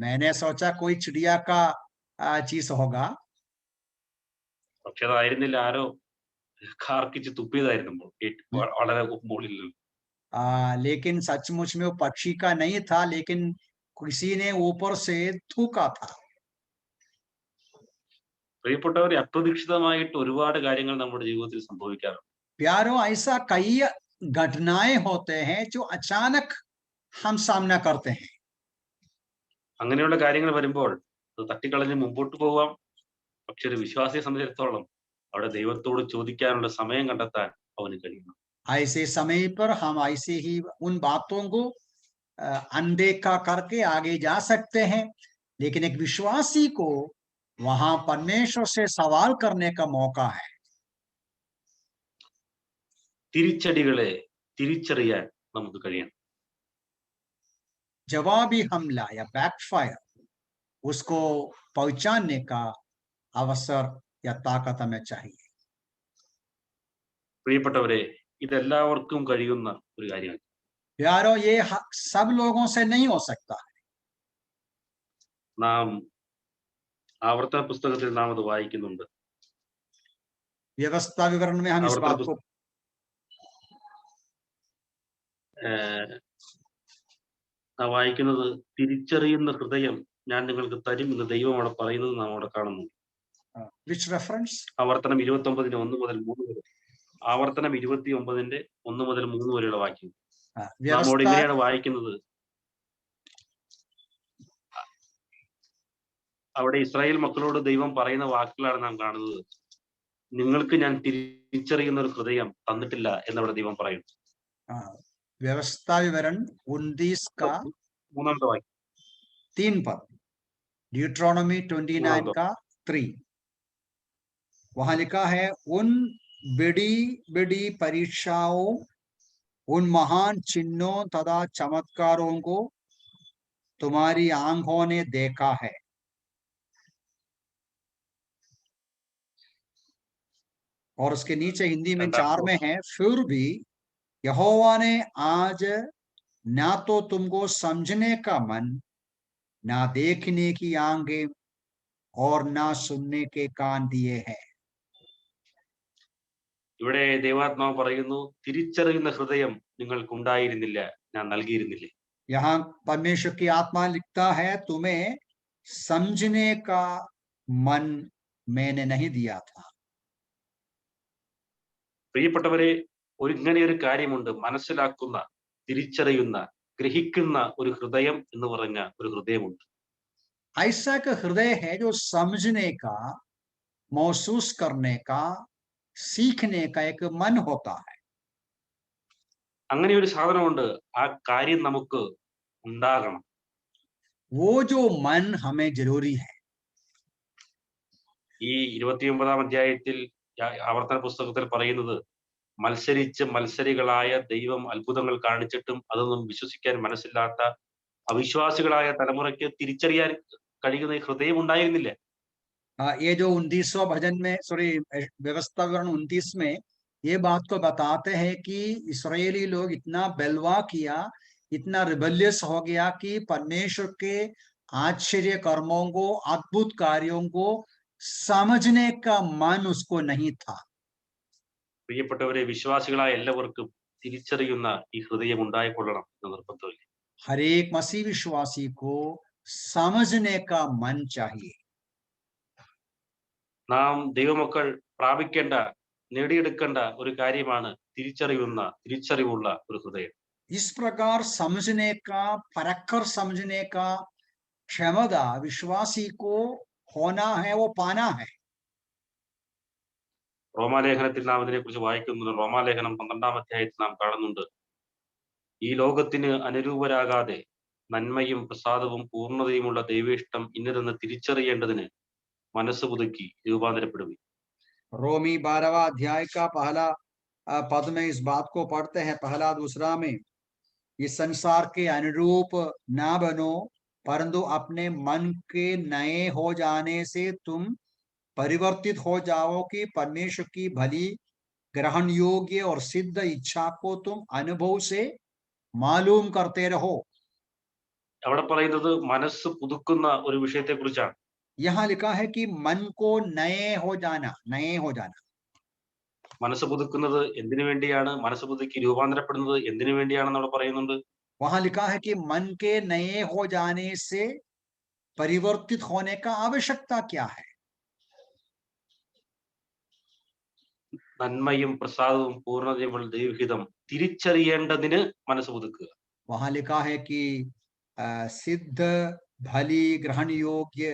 मैंने सोचा कोई चिड़िया का चीज होगा, പക്ഷെ അതായിരുന്നില്ല, ആരോ കാർക്കിച്ച് തുപ്പിയതായിരുന്നു വളരെ മുകളിൽ. लेकिन सचमुच में वो पक्षी का नहीं था, लेकिन किसी ने ऊपर से थूका था। പ്രിയപ്പെട്ടവരെ, അപ്രതീക്ഷിതമായിട്ട് ഒരുപാട് കാര്യങ്ങൾ നമ്മുടെ ജീവിതത്തിൽ സംഭവിക്കാറുണ്ട്. प्यारो, ऐसा कई घटनाएं होते हैं जो अचानक हम सामना करते हैं। അങ്ങനെയുള്ള കാര്യങ്ങൾ വരുമ്പോൾ അത് തട്ടിക്കളഞ്ഞ് മുമ്പോട്ട് പോകാം. പക്ഷെ ഒരു വിശ്വാസിയെ സംബന്ധിച്ചിടത്തോളം അവിടെ ദൈവത്തോട് ചോദിക്കാനുള്ള സമയം കണ്ടെത്താൻ അവന് കഴിയണം. ऐसे समय पर हम ऐसे ही उन बातों को अनदेखा करके आगे जा सकते हैं, लेकिन एक विश्वासी को वहां परमेश्वर से सवाल करने का मौका है। തിരിച്ചടികളെ തിരിച്ചറിയാൻ നമുക്ക് കഴിയണം. जवाबी हमला या बैकफायर, उसको पहचानने का अवसर या ताकत हमें चाहिए। പ്രിയപ്പെട്ടവരെ, ഇതെല്ലാവർക്കും കഴിയുന്ന ഒരു കാര്യമാണ്. प्यारो, ये सब लोगों से नहीं हो सकता है। നാം ആവർത്തന പുസ്തകത്തിൽ നാം അത് വായിക്കുന്നുണ്ട്. व्यवस्था विवरण में हम इस बात को വായിക്കുന്നത്, തിരിച്ചറിയുന്ന ഹൃദയം ഞാൻ നിങ്ങൾക്ക് തരും എന്ന് ദൈവം അവിടെ പറയുന്നത് നാം അവിടെ കാണുന്നു. which reference? ആവർത്തനം 29 1 മുതൽ 3 വരെ. ആവർത്തനം 29 1 മുതൽ 3 വരെയുള്ള വാക്യം നാം അവിടെ ഇങ്ങനെയാണ് വായിക്കുന്നത്. അവിടെ ഇസ്രായേൽ മക്കളോട് ദൈവം പറയുന്ന വാക്കുകളാണ് നാം കാണുന്നത്. നിങ്ങൾക്ക് ഞാൻ തിരിച്ചറിയുന്ന ഒരു ഹൃദയം തന്നിട്ടില്ല എന്നവിടെ ദൈവം പറയുന്നു. व्यवस्था विवरण 29 का 3 वाक्य 3 पद, ड्यूट्रोनॉमी 29 का 3, वहां लिखा है, उन बड़ी बड़ी परीक्षाओं, उन महान चिन्हों तथा चमत्कारों को तुम्हारी आंखों ने देखा है, और उसके नीचे हिंदी में 4 രണ്ടാം में है, फिर भी यहोवा ने आज ना तो तुमको समझने का मन, ना देखने की आंखें और ना सुनने के कान दिए हैं. ഇവിടെ ദൈവാത്മാവ് പറയുന്നു, തിരിച്ചറിയുന്ന ഹൃദയം നിങ്ങൾക്കുണ്ടായിരുന്നില്ല, ഞാൻ നൽകിയിരുന്നില്ലേ. यहाँ परमेश्वर की आत्मा लिखता है, तुम्हें समझने का मन मैंने नहीं दिया था. പ്രിയപ്പെട്ടവരെ, ഇങ്ങനെ ഒരു കാര്യമുണ്ട്, മനസ്സിലാക്കുന്ന, തിരിച്ചറിയുന്ന, ഗ്രഹിക്കുന്ന ഒരു ഹൃദയം എന്ന് പറഞ്ഞ ഒരു ഹൃദയമുണ്ട്. ऐसा का हृदय है जो समझने का, महसूस करने का, सीखने का एक मन होता है. അങ്ങനെ ഒരു സാധനമുണ്ട്. ആ കാര്യം നമുക്ക് ഉണ്ടാകണം. वो जो मन हमें जरूरी है. ഈ 29-ാം അധ്യായത്തിൽ ആവർത്തന പുസ്തകത്തിൽ പറയുന്നത്, മത്സരിച്ച് മത്സരികളായ ദൈവം അത്ഭുതങ്ങൾ കാണിച്ചിട്ടും അതൊന്നും വിശ്വസിക്കാൻ മനസ്സില്ലാത്ത അവിശ്വാസികളായ തലമുറയ്ക്ക് തിരിച്ചറിയാൻ കഴിയുന്ന ഈ ഹൃദയം ഉണ്ടായിരുന്നില്ല. ये जो 29वां भजन में, सॉरी, व्यवस्था विवरण 29 में ये बात को बताते हैं कि इस्राएली लोग इतना बलवा किया, इतना रिबेलियस हो गया कि परमेश्वर के आश्चर्य कर्मों को, अद्भुत कार्यों को समझने का मन उसको नहीं था. പ്രിയപ്പെട്ടവരെ, വിശ്വാസികളായ എല്ലാവർക്കും തിരിച്ചറിയുന്ന ഈ ഹൃദയം ഉണ്ടായിക്കൊള്ളണം എന്ന് നിർബന്ധമില്ല. हर एक मसीह विश्वासी को समझने का मन चाहिए. നാം ദൈവമക്കൾ പ്രാപിക്കേണ്ട, നേടിയെടുക്കേണ്ട ഒരു കാര്യമാണ് തിരിച്ചറിവുള്ള ഒരു ഹൃദയം. इस प्रकार समझने का, परखकर समझने का क्षमता विश्वासी को होना है, वो पाना है. റോമാലേഖനത്തിൽ നാം ഇതിനെക്കുറിച്ച് വായിക്കുന്നുണ്ട്. റോമാലേഖനം 12-ാം അധ്യായത്തിൽ നാം കാണുന്നുണ്ട്, ഈ ലോകത്തിന് അനുരൂപരാകാതെ നന്മയും പ്രസാദവും പൂർണ്ണതയുമുള്ള ദൈവേഷ്ടം ഇന്നതെന്ന് തിരിച്ചറിയേണ്ടതിന് മനസ്സ് പുതുക്കി രൂപാന്തരപ്പെടുവി. रोमी 12वां अध्याय का पहला पद में इस बात को पढ़ते हैं, पहला दूसरा में, इस संसार के अनुरूप ना बनो, परंतु अपने मन के नए हो जाने से तुम परिवर्तित हो जाओ कि परमेश्वर की भली, ग्रहण योग्य और सिद्ध इच्छा को तुम अनुभव से मालूम करते रहो. അവിടെ പറയുന്നത് മനസ്സ് പുതുക്കുന്ന ഒരു വിഷയത്തെ കുറിച്ചാണ്. यहाँ लिखा है कि मन को नए हो जाना, नए हो जाना. മനസ്സ് പുതുക്കുന്നത് എന്തിനു വേണ്ടിയാണ്? മനസ്സ് പുതുക്കി രൂപാന്തരപ്പെടുന്നത് എന്തിനു വേണ്ടിയാണെന്ന് അവിടെ പറയുന്നുണ്ട്. वहां लिखा है कि मन के नए हो जाने से परिवर्तित होने का आवश्यकता क्या है? നന്മയും പ്രസാദവും പൂർണ്ണതയുമുള്ള ദൈവഹിതം തിരിച്ചറിയേണ്ടതിന് മനസ്സ് പുതുക്കുക. वहां लिखा है कि सिद्ध, भली, ग्रहण योग्य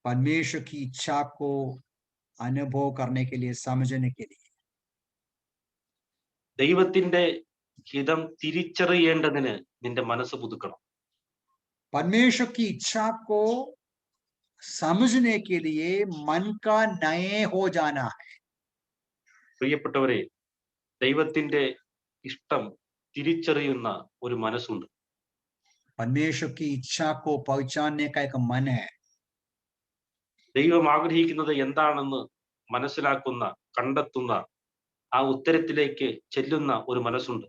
परमेश्वर की इच्छा को अनुभव करने के लिए, समझने के लिए. ദൈവത്തിന്റെ ഹിതം തിരിച്ചറിയേണ്ടതിന് നിന്റെ മനസ്സ് പുതുക്കണം. परमेश्वर की इच्छा को समझने के लिए मन का नए हो जाना है. പ്രിയപ്പെട്ടവരെ, ദൈവത്തിന്റെ ഇഷ്ടം തിരിച്ചറിയുന്ന ഒരു മനസ്സുണ്ട്. परमेश्वर की इच्छा को पहचानने का एक मन है. ദൈവം ആഗ്രഹിക്കുന്നത് എന്താണെന്ന് മനസ്സിലാക്കുന്ന, കണ്ടെത്തുന്ന, ആ ഉത്തരത്തിലേക്ക് ചെല്ലുന്ന ഒരു മനസ്സുണ്ട്.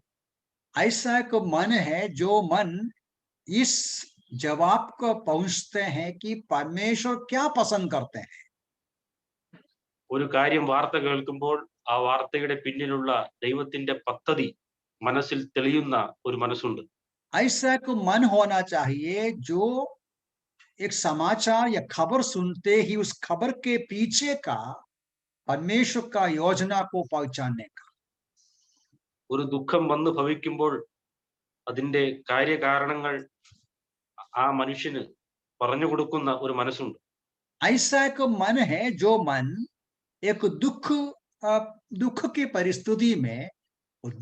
ऐसा एक मन है जो मन इस जवाब को पहुंचते हैं कि परमेश्वर क्या पसंद करते हैं. ഒരു കാര്യം, വാർത്ത കേൾക്കുമ്പോൾ ആ വാർത്തയുടെ പിന്നിലുള്ള ദൈവത്തിന്റെ പദ്ധതി മനസ്സിൽ തെളിയുന്ന ഒരു മനസ്സുണ്ട്. ऐसा एक मन होना चाहिए जो एक समाचार या खबर सुनते ही उस खबर के पीछे का परमेश्वर का योजना को पहचानने का. ഒരു ദുഃഖം വന്ന് ഭവിക്കുമ്പോൾ അതിന്റെ കാര്യകാരണങ്ങൾ ആ മനുഷ്യന് പറഞ്ഞു കൊടുക്കുന്ന ഒരു മനസ്സുണ്ട്. ऐसा एक मन है जो मन एक दुख की परिस्थिति में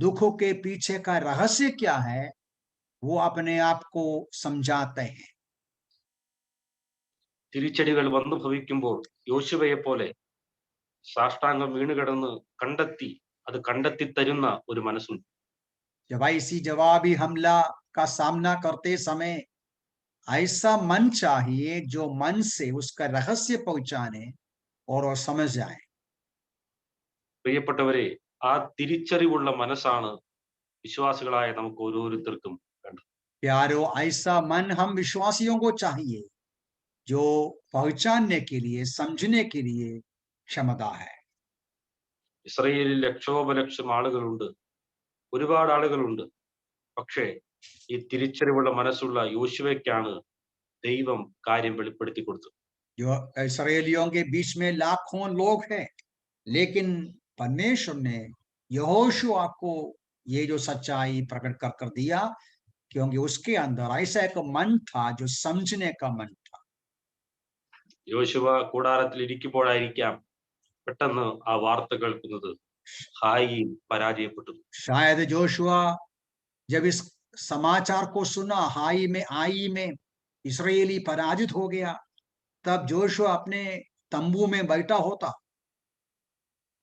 दुखों के पीछे का रहस्य क्या है वो अपने आप को समझाते हैं. തിരിച്ചടികൾ വന്നു ഭവിക്കുമ്പോൾ യോശുവയെ പോലെ സാഷ്ടാംഗം വീണ് കിടന്ന് അത് കണ്ടെത്തി തരുന്ന ഒരു മനസ്സുണ്ട്. जब ऐसी जवाबी हमला का सामना करते समय ऐसा मन चाहिए जो मन से उसका रहस्य पहुंचाने और वो समझ जाए. പ്രിയപ്പെട്ടവരെ, ആ തിരിച്ചറിവുള്ള മനസ്സാണ് വിശ്വാസികളായ നമുക്ക് ഓരോരുത്തർക്കും വേണ്ടത്. प्यारो, ऐसा मन हम विश्वासियों को चाहिए जो पहचानने के लिए, समझने के लिए क्षमता है। ഇസ്രയേലിൽ ലക്ഷോപലക്ഷം ആളുകളുണ്ട്, ഒരുപാട് ആളുകളുണ്ട്. പക്ഷേ ഈ തിരിച്ചറിവുള്ള മനസ്സുള്ള യോശുവയ്ക്കാണ് ദൈവം കാര്യം വെളിപ്പെടുത്തി കൊടുത്തത്. जो इसराइलियों के बीच में लाखों लोग हैं, लेकिन परमेश्वर ने यहोशुआ को ये जो सच्चाई प्रकट कर दिया, क्योंकि उसके अंदर ऐसा एक मन था जो समझने का मन था। യോശുവ കൂടാരത്തിൽ ഇരിക്കുമ്പോഴായിരിക്കാം പെട്ടെന്ന് ആ വാർത്ത കേൾക്കുന്നത്, ഹായി പരാജയപ്പെട്ടു. शायद जोशुआ जब इस समाचार को सुना, आई में इसराइली पराजित हो गया, तब जोशुआ अपने तंबू में बैठा होता।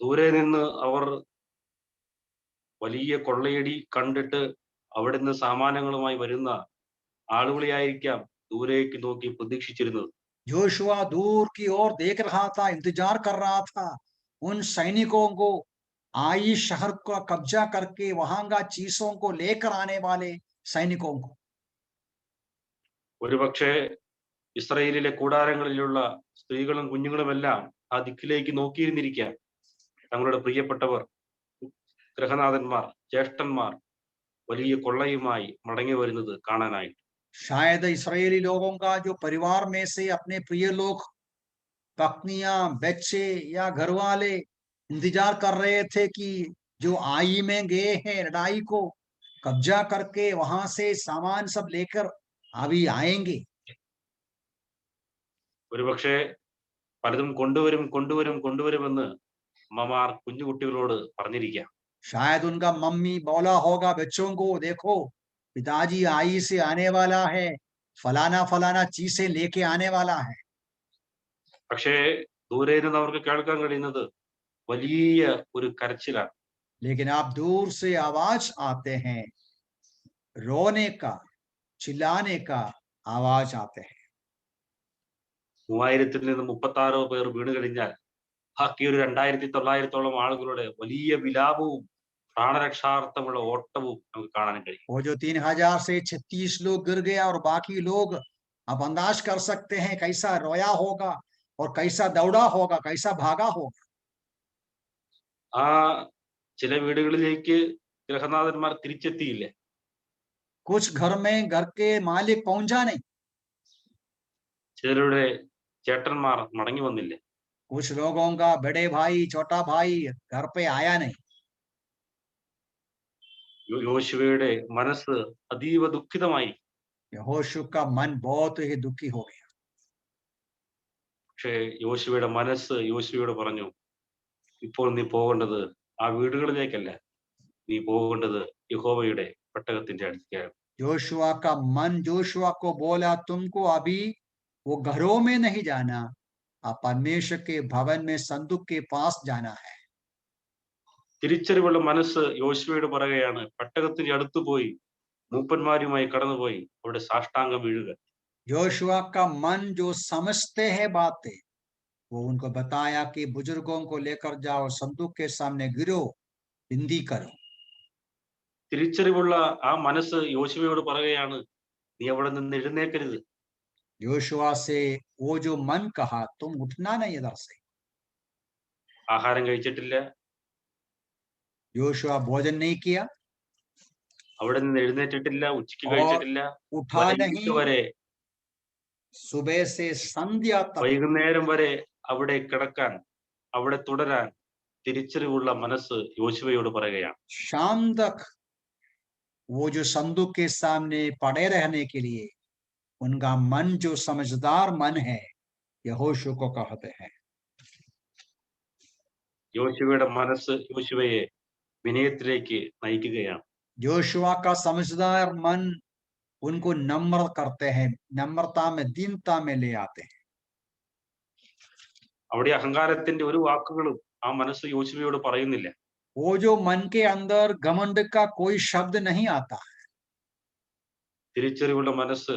ദൂരെ നിന്ന് അവർ വലിയ കൊള്ളയടി കണ്ടിട്ട് അവിടുന്ന് സാമാനങ്ങളുമായി വരുന്ന ആളുകളെയായിരിക്കാം ദൂരേക്ക് നോക്കി പ്രതീക്ഷിച്ചിരുന്നത്. जोशुआ दूर की ओर देख रहा था, इंतजार कर रहा था उन सैनिकों को, आई शहर का कब्जा करके वहां का चीजों को लेकर आने वाले सैनिकों को। ഒരുപക്ഷെ ഇസ്രയേലിലെ കൂടാരങ്ങളിലുള്ള സ്ത്രീകളും കുഞ്ഞുങ്ങളുമെല്ലാം ആ ദിക്കിലേക്ക് നോക്കിയിരുന്നിരിക്കാം. തങ്ങളുടെ പ്രിയപ്പെട്ടവർ, ഗൃഹനാഥന്മാർ, ജ്യേഷ്ഠന്മാർ വലിയ കൊള്ളയുമായി മടങ്ങി വരുന്നത് കാണാനായി. शायद इस्राएली लोगों का जो परिवार में से अपने प्रिय लोग, पत्नियां, बच्चे या घर वाले इंतजार कर रहे थे कि जो आई में गए हैं लड़ाई को कब्जा करके वहां से सामान सब लेकर अभी आएंगे। ഒരുപക്ഷെ പലതും കൊണ്ടുവരുമെന്ന് അമ്മമാർ കുഞ്ഞുകുട്ടികളോട് പറഞ്ഞിരിക്കാം. शायद उनका मम्मी बोला होगा बच्चों को, देखो पिताजी आई से आने वाला है, फलाना फलाना चीजें लेके आने वाला है। പക്ഷേ ദൂരെ നിന്ന് അവർക്ക് കേൾക്കാൻ കഴിയുന്നത് വലിയ ഒരു കരച്ചിലാണ്. लेकिन आप दूर से आवाज आते हैं, रोने का, चिल्लाने का आवाज आते हैं। 3000-ൽ നിന്ന് 36 പേർ വീണ് കഴിഞ്ഞാൽ ബാക്കി ഒരു 2900-ഓളം ആളുകളുടെ വലിയ വിലാപവും പ്രാണരക്ഷാർത്ഥമുള്ള ഓട്ടവും നമുക്ക് കാണാൻ കഴിയും. वो जो 3000 से 36 लोग गिर गया और बाकी लोग, आप अंदाज कर सकते हैं कैसा रोया होगा और कैसा दौड़ा होगा, कैसा भागा होगा। ആ ചില വീടുകളിലേക്ക് ഗൃഹനാഥന്മാർ തിരിച്ചെത്തിയില്ല. कुछ घर में घर के मालिक पहुंचा नहीं, ചിലരുടെ ചേട്ടന്മാർ മടങ്ങി വന്നില്ല. कुछ लोगों का बड़े भाई, छोटा भाई घर पे आया नहीं। യോശുവയുടെ മനസ്സ് അതീവ ദുഃഖിതമായി. यहोशू का मन बहुत ही दुखी हो गया। പക്ഷേ യോശുവയുടെ മനസ്സ് യോശുവയോട് പറഞ്ഞു, ഇപ്പോൾ നീ പോകേണ്ടത് ആ വീടുകളിലേക്കല്ല, നീ പോകേണ്ടത് യഹോവയുടെ പെട്ടകത്തിന്റെ അടുത്തേക്കാണ്. जोशुआ का मन जोशुआ को बोला, तुमको अभी वो घरों में नहीं जाना, आप परमेश्वर के भवन में संदूक के पास जाना है। തിരിച്ചറിവുള്ള മനസ്സ് യോശുവയോട് പറയുകയാണ്, പെട്ടകത്തിന്റെ അടുത്ത് പോയി മൂപ്പന്മാരുമായി കടന്നുപോയി അവിടെ സാഷ്ടാംഗം വീഴുക. जोशुआ का मन जो समझते हैं बातें, वो उनको बताया कि बुजुर्गों को लेकर जाओ, संदूक के सामने गिरो, विनती करो। തിരിച്ചറിവുള്ള ആ മനസ്സ് യോശുവയോട് പറയുകയാണ്, നീ അവിടെ നിന്ന് എഴുന്നേക്കരുത്. जोशुआ से वो जो मन कहा, तुम उठना नहीं इधर से। ആഹാരം കഴിച്ചിട്ടില്ല, जोशुआ भोजन नहीं किया അവിടെ നിന്ന് എഴുന്നേറ്റിട്ടില്ല, ഉച്ചയ്ക്ക് और കഴിച്ചിട്ടില്ല, उठा വൈകിട്ട് नहीं, വരെ सुबह से संध्या तक വൈകുന്നേരം വരെ അവിടെ കിടക്കാൻ, അവിടെ തുടരാൻ തിരിച്ചറിവുള്ള മനസ്സ് യോശുവയോട് പറയുകയാണ്. शाम तक वो जो संदूक के सामने पड़े रहने के लिए उनका मन जो समझदार मन है, यहोशू को कहते हैं। യോശുവയുടെ മനസ്സ് യോശുവയെ വിനയത്തിലേക്ക് നയിക്കുകയാണ്. जोशुआ का समझदार मन उनको नम्र करते हैं, नम्रता में, दीनता में ले आते हैं। അവിടെ അഹങ്കാരത്തിന്റെ ഒരു വാക്കുകളും ആ മനസ്സ് യോശുവയോട് പറയുന്നില്ല. वो जो मन के अंदर घमंड का कोई शब्द नहीं आता। തിരിച്ചറിവുള്ള മനസ്സ്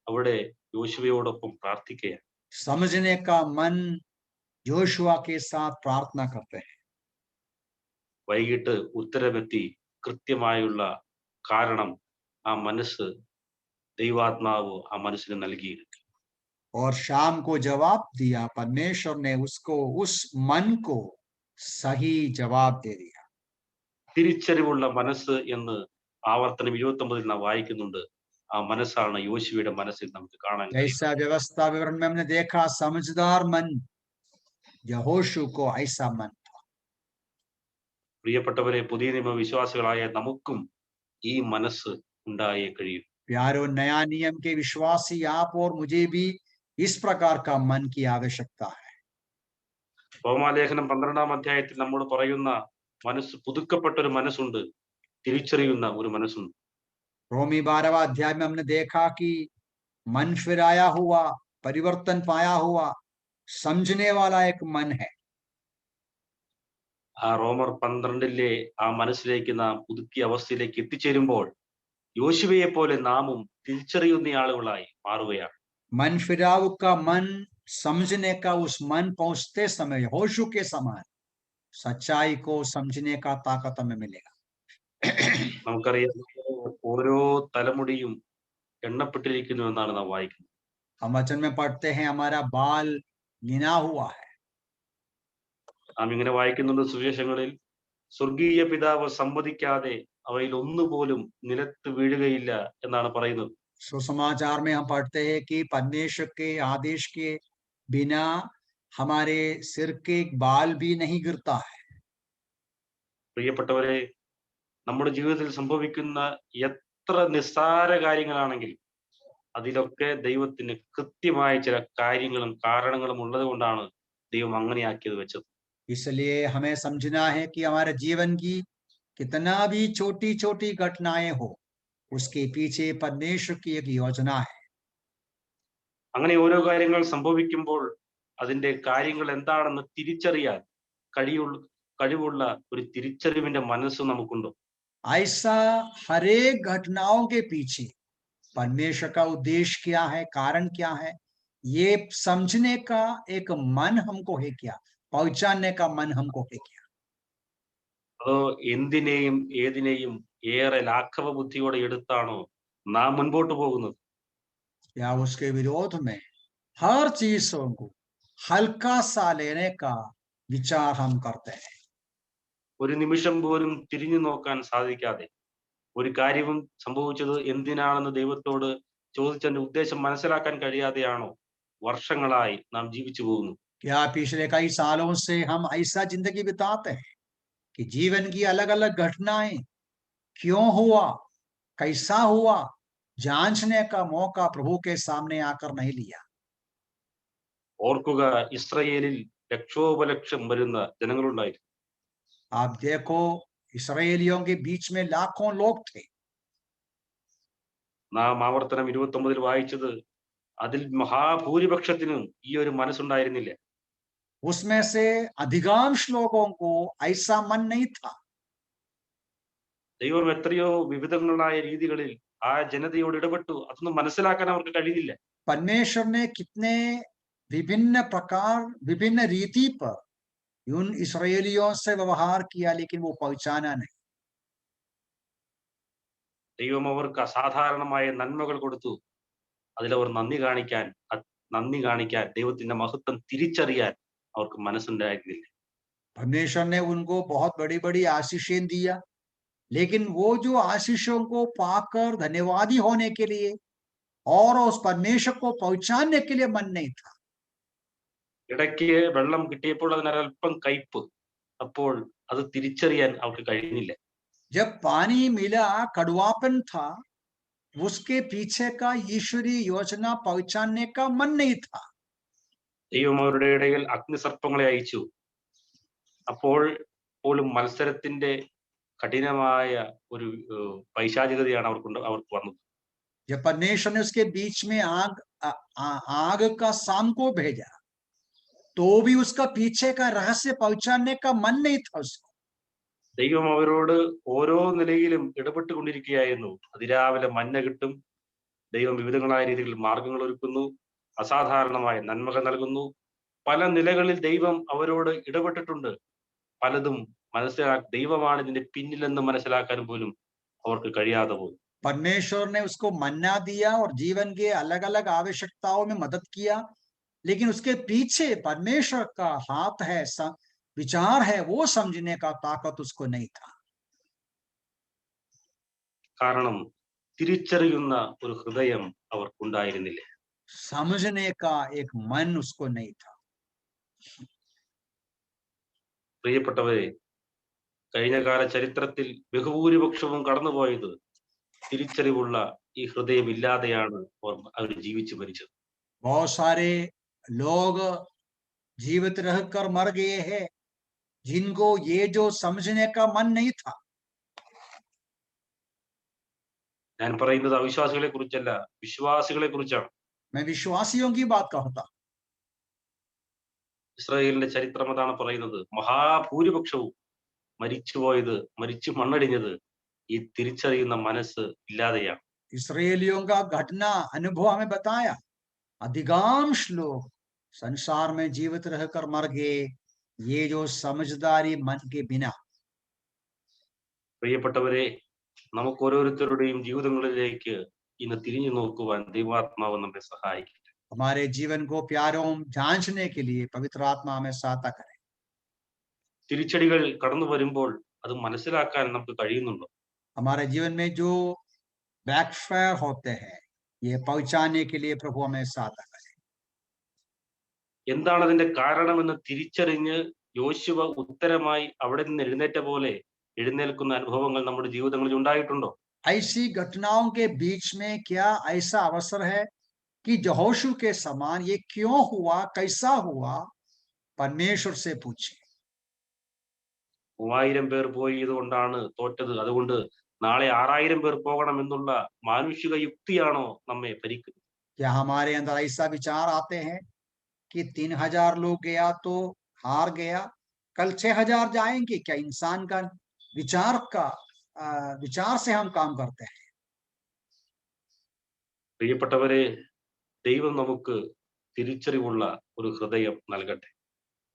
അവിടെ യോശുവയോടൊപ്പം പ്രാർത്ഥിക്കുകയാണ്. समझने का मन जोशुआ के साथ प्रार्थना करते हैं। വൈകിട്ട് ഉത്തരമെത്തി കൃത്യമായുള്ള കാരണം ആ മനസ്സ് ദൈവാത്മാവ് ആ മനസ്സിന് നൽകിയിരുന്നു. और शाम को जवाब दिया, परमेश्वर ने उसको, उस मन को सही जवाब दे दिया। തിരിച്ചറിവുള്ള മനസ്സ് എന്ന് ആവർത്തനം 29 നാം വായിക്കുന്നുണ്ട്. ആ മനസ്സാണ് യോശുവയുടെ മനസ്സിൽ നമുക്ക് കാണാൻ കഴിയും. जैसा व्यवस्था विवरण में हमने देखा, समझदार मन यहोशू को ऐसा मन। പ്രിയപ്പെട്ടവരെ, പുതിയ നിയമ വിശ്വാസികളായ നമുക്കും ഈ മനസ്സ് ഉണ്ടായേ കഴിയും. प्यारो, नया नियम के विश्वासी आप और मुझे भी इस प्रकार का मन की आवश्यकता है। റോമാലേഖനം 12-ാം അധ്യായത്തിൽ നമ്മോട് പറയുന്ന മനസ്സ്, പുതുക്കപ്പെട്ട ഒരു മനസ്സുണ്ട്, തിരിച്ചറിയുന്ന ഒരു മനസ്സുണ്ട്. रोमी 12वां अध्याय में हमने देखा कि मन फिराया हुआ, परिवर्तन पाया हुआ, समझने वाला एक मन है। ആ റോമർ 12-ലെ ആ മനസ്സിലേക്ക് നാം പുതുക്കിയ അവസ്ഥയിലേക്ക് എത്തിച്ചേരുമ്പോൾ യോശുവയെ പോലെ നാമും തിരിച്ചറിയുന്ന ആളുകളായി മാറുകയാണ്. मन फिराव का मन, समझने का उस मन पहुंचते समय यहोशू के समान सच्चाई को समझने का ताकत हमें मिलेगा। നമുക്കറിയാം, ഓരോ തലമുടിയും എണ്ണപ്പെട്ടിരിക്കുന്നു എന്നാണ് നാം വായിക്കുന്നത്. हम वचन में पढ़ते हैं, हमारा बाल गिना हुआ है। നാം ഇങ്ങനെ വായിക്കുന്നുണ്ട് സുവിശേഷങ്ങളിൽ, സ്വർഗീയ പിതാവ് സമ്മതിക്കാതെ അവയിൽ ഒന്നുപോലും നിലത്ത് വീഴുകയില്ല എന്നാണ് പറയുന്നത്. सुसमाचार में हम पढ़ते हैं कि परमेश्वर के आदेश के बिना हमारे सिर के बाल भी नहीं गिरता है। പ്രിയപ്പെട്ടവരെ, നമ്മുടെ ജീവിതത്തിൽ സംഭവിക്കുന്ന എത്ര നിസ്സാര കാര്യങ്ങളാണെങ്കിൽ അതിലൊക്കെ ദൈവത്തിന് കൃത്യമായ ചില കാര്യങ്ങളും കാരണങ്ങളും ഉള്ളത് കൊണ്ടാണ് ദൈവം അങ്ങനെയാക്കിയത് വെച്ചത്. इसलिए हमें समझना है कि हमारे जीवन की कितना भी छोटी छोटी घटनाएं हो, उसके पीछे परमेश्वर की एक योजना है। അങ്ങനെ ഓരോ കാര്യങ്ങൾ സംഭവിക്കുമ്പോൾ അതിന്റെ കാര്യങ്ങൾ എന്താണെന്ന് തിരിച്ചറിയാൻ കഴിവുള്ള ഒരു തിരിച്ചറിവിന്റെ മനസ്സ് നമുക്കുണ്ടോ? ऐसा हर एक घटनाओं के पीछे परमेश्वर का उद्देश्य क्या है, कारण क्या है, ये समझने का एक मन हमको है क्या, पहचानने का मन हमको है क्या। അതോ എന്തിനേയും ഏതിനേയും ഏറെ ലാഘവ ബുദ്ധിയോടെ എടുത്താണോ നാം മുൻപോട്ട് പോകുന്നത്? या उसके विरोध में हर चीजों को हल्का सा लेने का विचार हम करते हैं। ഒരു നിമിഷം പോലും തിരിഞ്ഞു നോക്കാൻ സാധിക്കാതെ, ഒരു കാര്യവും സംഭവിച്ചത് എന്തിനാണെന്ന് ദൈവത്തോട് ചോദിച്ചതിന്റെ ഉദ്ദേശം മനസ്സിലാക്കാൻ കഴിയാതെയാണോ വർഷങ്ങളായി നാം ജീവിച്ചു പോകുന്നു? क्या पिछले कई सालों से हम ऐसा जिंदगी बिताते हैं कि जीवन की अलग अलग घटनाएं क्यों हुआ, कैसा हुआ, जांचने का मौका प्रभु के सामने आकर नहीं लिया। ഓർക്കുക, ഇസ്രയേലിൽ ലക്ഷോപലക്ഷം വരുന്ന ജനങ്ങളുണ്ടായിരുന്നു. आप देखो, इसराइलियों के बीच में लाखों लोग थे। നാം ആവർത്തനം 29 വായിച്ചത്, അതിൽ മഹാഭൂരിപക്ഷത്തിനും ഈ ഒരു മനസ്സുണ്ടായിരുന്നില്ല. उसमें से अधिकांश लोगों को ऐसा मन नहीं था। ദൈവം എത്രയോ വിവിധങ്ങളായ രീതികളിൽ ആ ജനതയോട് ഇടപെട്ടു, അതൊന്നും മനസ്സിലാക്കാൻ അവർക്ക് കഴിയില്ല. परमेश्वर ने कितने विभिन्न प्रकार, विभिन्न रीति पर उन इसराइलियों से व्यवहार किया, लेकिन वो पहचाना नहीं। ദൈവം അവർക്ക് അസാധാരണമായ നന്മകൾ കൊടുത്തു. അതിലവർ നന്ദി കാണിക്കാൻ ദൈവത്തിന്റെ മഹത്വം തിരിച്ചറിയാൻ അവർക്ക് മനസ്സുണ്ടായിരുന്നില്ല. परमेश्वर ने उनको बहुत बड़ी बड़ी आशीषें दिया, लेकिन वो जो आशीषों को पाकर धन्यवादी होने के लिए और उस परमेश्वर को पहचानने के लिए मन नहीं था। ഇടയ്ക്ക് വെള്ളം കിട്ടിയപ്പോൾ അതിനൊരൽപ്പം കയ്പ്, അപ്പോൾ അത് തിരിച്ചറിയാൻ അവർക്ക് കഴിഞ്ഞില്ല. जब पानी मिला, कड़वापन था, उसके पीछे का ईश्वरीय योजना पहचानने का मन नहीं था। ദൈവം അവരുടെ ഇടയിൽ അഗ്നിസർപ്പങ്ങളെ അയച്ചു. അപ്പോൾ പോലും മത്സരത്തിന്റെ കഠിനമായ ഒരു പൈശാചികതയാണ് അവർക്ക് വന്നത്. जब परमेश्वर ने उसके बीच में आग का शाम को भेजा, तो भी उसका पीछे का रहस्य पहचानने का मन नहीं था उसको। ദൈവം അവരോട് ഓരോ നിലയിലും ഇടപെട്ടുകൊണ്ടിരിക്കുകയായിരുന്നു. അതിരാവിലെ മഞ്ഞ കിട്ടും, ദൈവം വിവിധങ്ങളായ രീതിയിൽ മാർഗങ്ങൾ ഒരുക്കുന്നു, അസാധാരണമായ നന്മകൾ നൽകുന്നു. പല നിലകളിൽ ദൈവം അവരോട് ഇടപെട്ടിട്ടുണ്ട്. പലതും ദൈവമാണ് ഇതിന്റെ പിന്നിലെന്ന് മനസ്സിലാക്കാൻ പോലും അവർക്ക് കഴിയാതെ പോയി. परमेश्वर ने उसको मन्ना दिया और जीवन के अलग अलग आवश्यकताओं में मदद किया, लेकिन उसके पीछे परमेश्वर का हाथ है, विचार है, वो समझने का ताकत उसको नहीं था। കാരണം തിരിച്ചറിയുന്ന ഒരു ഹൃദയം അവർക്കുണ്ടായിരുന്നില്ല. समझने का एक मन उसको नहीं था। പ്രിയപ്പെട്ടവരെ, കഴിഞ്ഞകാല ചരിത്രത്തിൽ ബഹുഭൂരിപക്ഷവും കടന്നുപോയത് തിരിച്ചറിവുള്ള ഈ ഹൃദയം ഇല്ലാതെയാണ് അവർ ജീവിച്ചു മരിച്ചത്. बहुत सारे लोग जीवित रहकर मर गए हैं जिनको ये जो समझने का मन नहीं था। ഞാൻ പറയുന്നത് അവിശ്വാസികളെ കുറിച്ചല്ല, വിശ്വാസികളെ കുറിച്ചാണ്. मैं विश्वासियों की बात कहता हूं। ഇസ്രായേലിന്റെ ചരിത്രം അതാണ് പറയുന്നത്. മഹാഭൂരിപക്ഷവും മരിച്ചുപോയത്, മരിച്ചു മണ്ണടിഞ്ഞത് ഈ തിരിച്ചറിയുന്ന മനസ്സ് ഇല്ലാതെയാണ്. इसराइलियों का घटना अनुभव हमें बताया, अधिकांश लोग संसार में जीवित रहकर मर गए, ये जो समझदारी मन के बिना। പ്രിയപ്പെട്ടവരെ, നമുക്ക് ഓരോരുത്തരുടെയും ജീവിതങ്ങളിലേക്ക് ഇന്ന് തിരിഞ്ഞു നോക്കുവാൻ ദൈവാത്മാവ് നമ്മെ സഹായിക്കും. हमारे जीवन को प्यारों जांचने के लिए पवित्र आत्मा हमें सहायता करे। തിരിച്ചടികൾ കടന്നു വരുമ്പോൾ അത് മനസ്സിലാക്കാൻ നമുക്ക് കഴിയുന്നുണ്ടോ? हमारे जीवन में जो बैकफायर होते हैं, ये पहुंचाने के लिए प्रभु हमें सहायता करे। എന്താണ് അതിന്റെ കാരണമെന്ന് തിരിച്ചറിഞ്ഞ് യോശുവ ഉത്തരമായി അവിടെ നിന്ന് എഴുന്നേറ്റ പോലെ എഴുന്നേൽക്കുന്ന അനുഭവങ്ങൾ നമ്മുടെ ജീവിതങ്ങളിൽ ഉണ്ടായിട്ടുണ്ടോ? ऐसी घटनाओं के बीच में क्या ऐसा अवसर है कि यहोशू के समान ये क्यों हुआ, कैसा हुआ, परमेश्वर से पूछे। 3000 പേർ പോയത് കൊണ്ടാണ് തോറ്റത്, അതുകൊണ്ട് നാളെ 6000 പേർ പോകണം എന്നുള്ള മാനുഷിക യുക്തിയാണോ നമ്മെ ഭരിക്കുന്നത്? क्या हमारे अंदर ऐसा विचार आते हैं कि 3000 लोग गया तो हार गया, कल 6000 जाएंगे? क्या इंसान का विचार से हम काम करते हैं? പ്രിയപ്പെട്ടവരെ, ദൈവം നമുക്ക് തിരിച്ചറിവുള്ള ഒരു ഹൃദയം നൽകട്ടെ.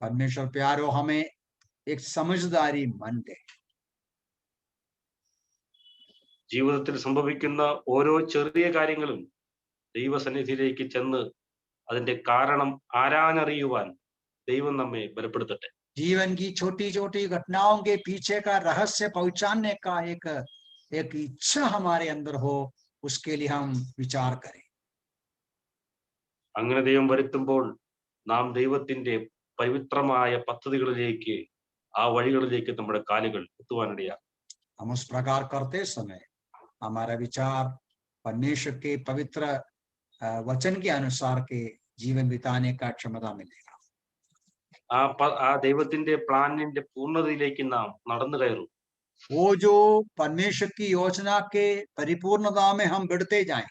परमेश्वर प्यारो हमें एक समझदारी मन दे। ജീവിതത്തിൽ സംഭവിക്കുന്ന ഓരോ ചെറിയ കാര്യങ്ങളും ദൈവസന്നിധിയിലേക്ക് ചെന്ന് അതിന്റെ കാരണം ആരാഞ്ഞറിയുവാൻ ദൈവം നമ്മെ ബലപ്പെടുത്തട്ടെ. जीवन की छोटी छोटी घटनाओं के पीछे का रहस्य पहचानने का एक इच्छा हमारे अंदर हो, उसके लिए हम विचार करें। അങ്ങനെ ദൈവം വരുത്തുമ്പോൾ നാം ദൈവത്തിന്റെ പവിത്രമായ പദ്ധതികളിലേക്ക്, ആ വഴികളിലേക്ക് നമ്മുടെ കാലുകൾ എത്തുവാനിടയാകും. हम उस प्रकार करते समय हमारा विचार परमेश्वर के पवित्र वचन के अनुसार के जीवन बिताने का क्षमता मिलेगा। ആ ദൈവത്തിന്റെ പ്ലാനിന്റെ പൂർണ്ണതയിലേക്ക് നാം നടന്നു കയറും. वो जो परमेश्वर की योजना के परिपूर्णता में हम बढ़ते जाएं,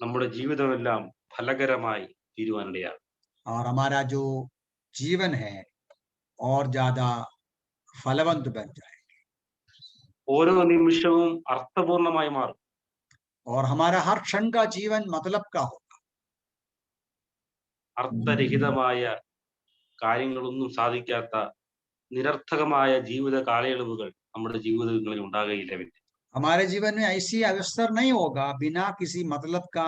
നമ്മുടെ ജീവിതമെല്ലാം ഫലകരമായി തീരുവാനിടയാകും. और हमारा जो जीवन है और ज्यादा फलवंत बन जाए, ഓരോ നിമിഷവും അർത്ഥപൂർണമായി മാറും. और हमारा हर क्षण का जीवन मतलब का हो। അർത്ഥരഹിതമായ കാര്യങ്ങളൊന്നും സാധിക്കാത്ത നിരർത്ഥകമായ ജീവിത കാലയളവുകൾ നമ്മുടെ ജീവിതങ്ങളിൽ ഉണ്ടാകുകയില്ല. हमारे जीवन में ऐसी अवसर नहीं होगा बिना किसी मतलब का,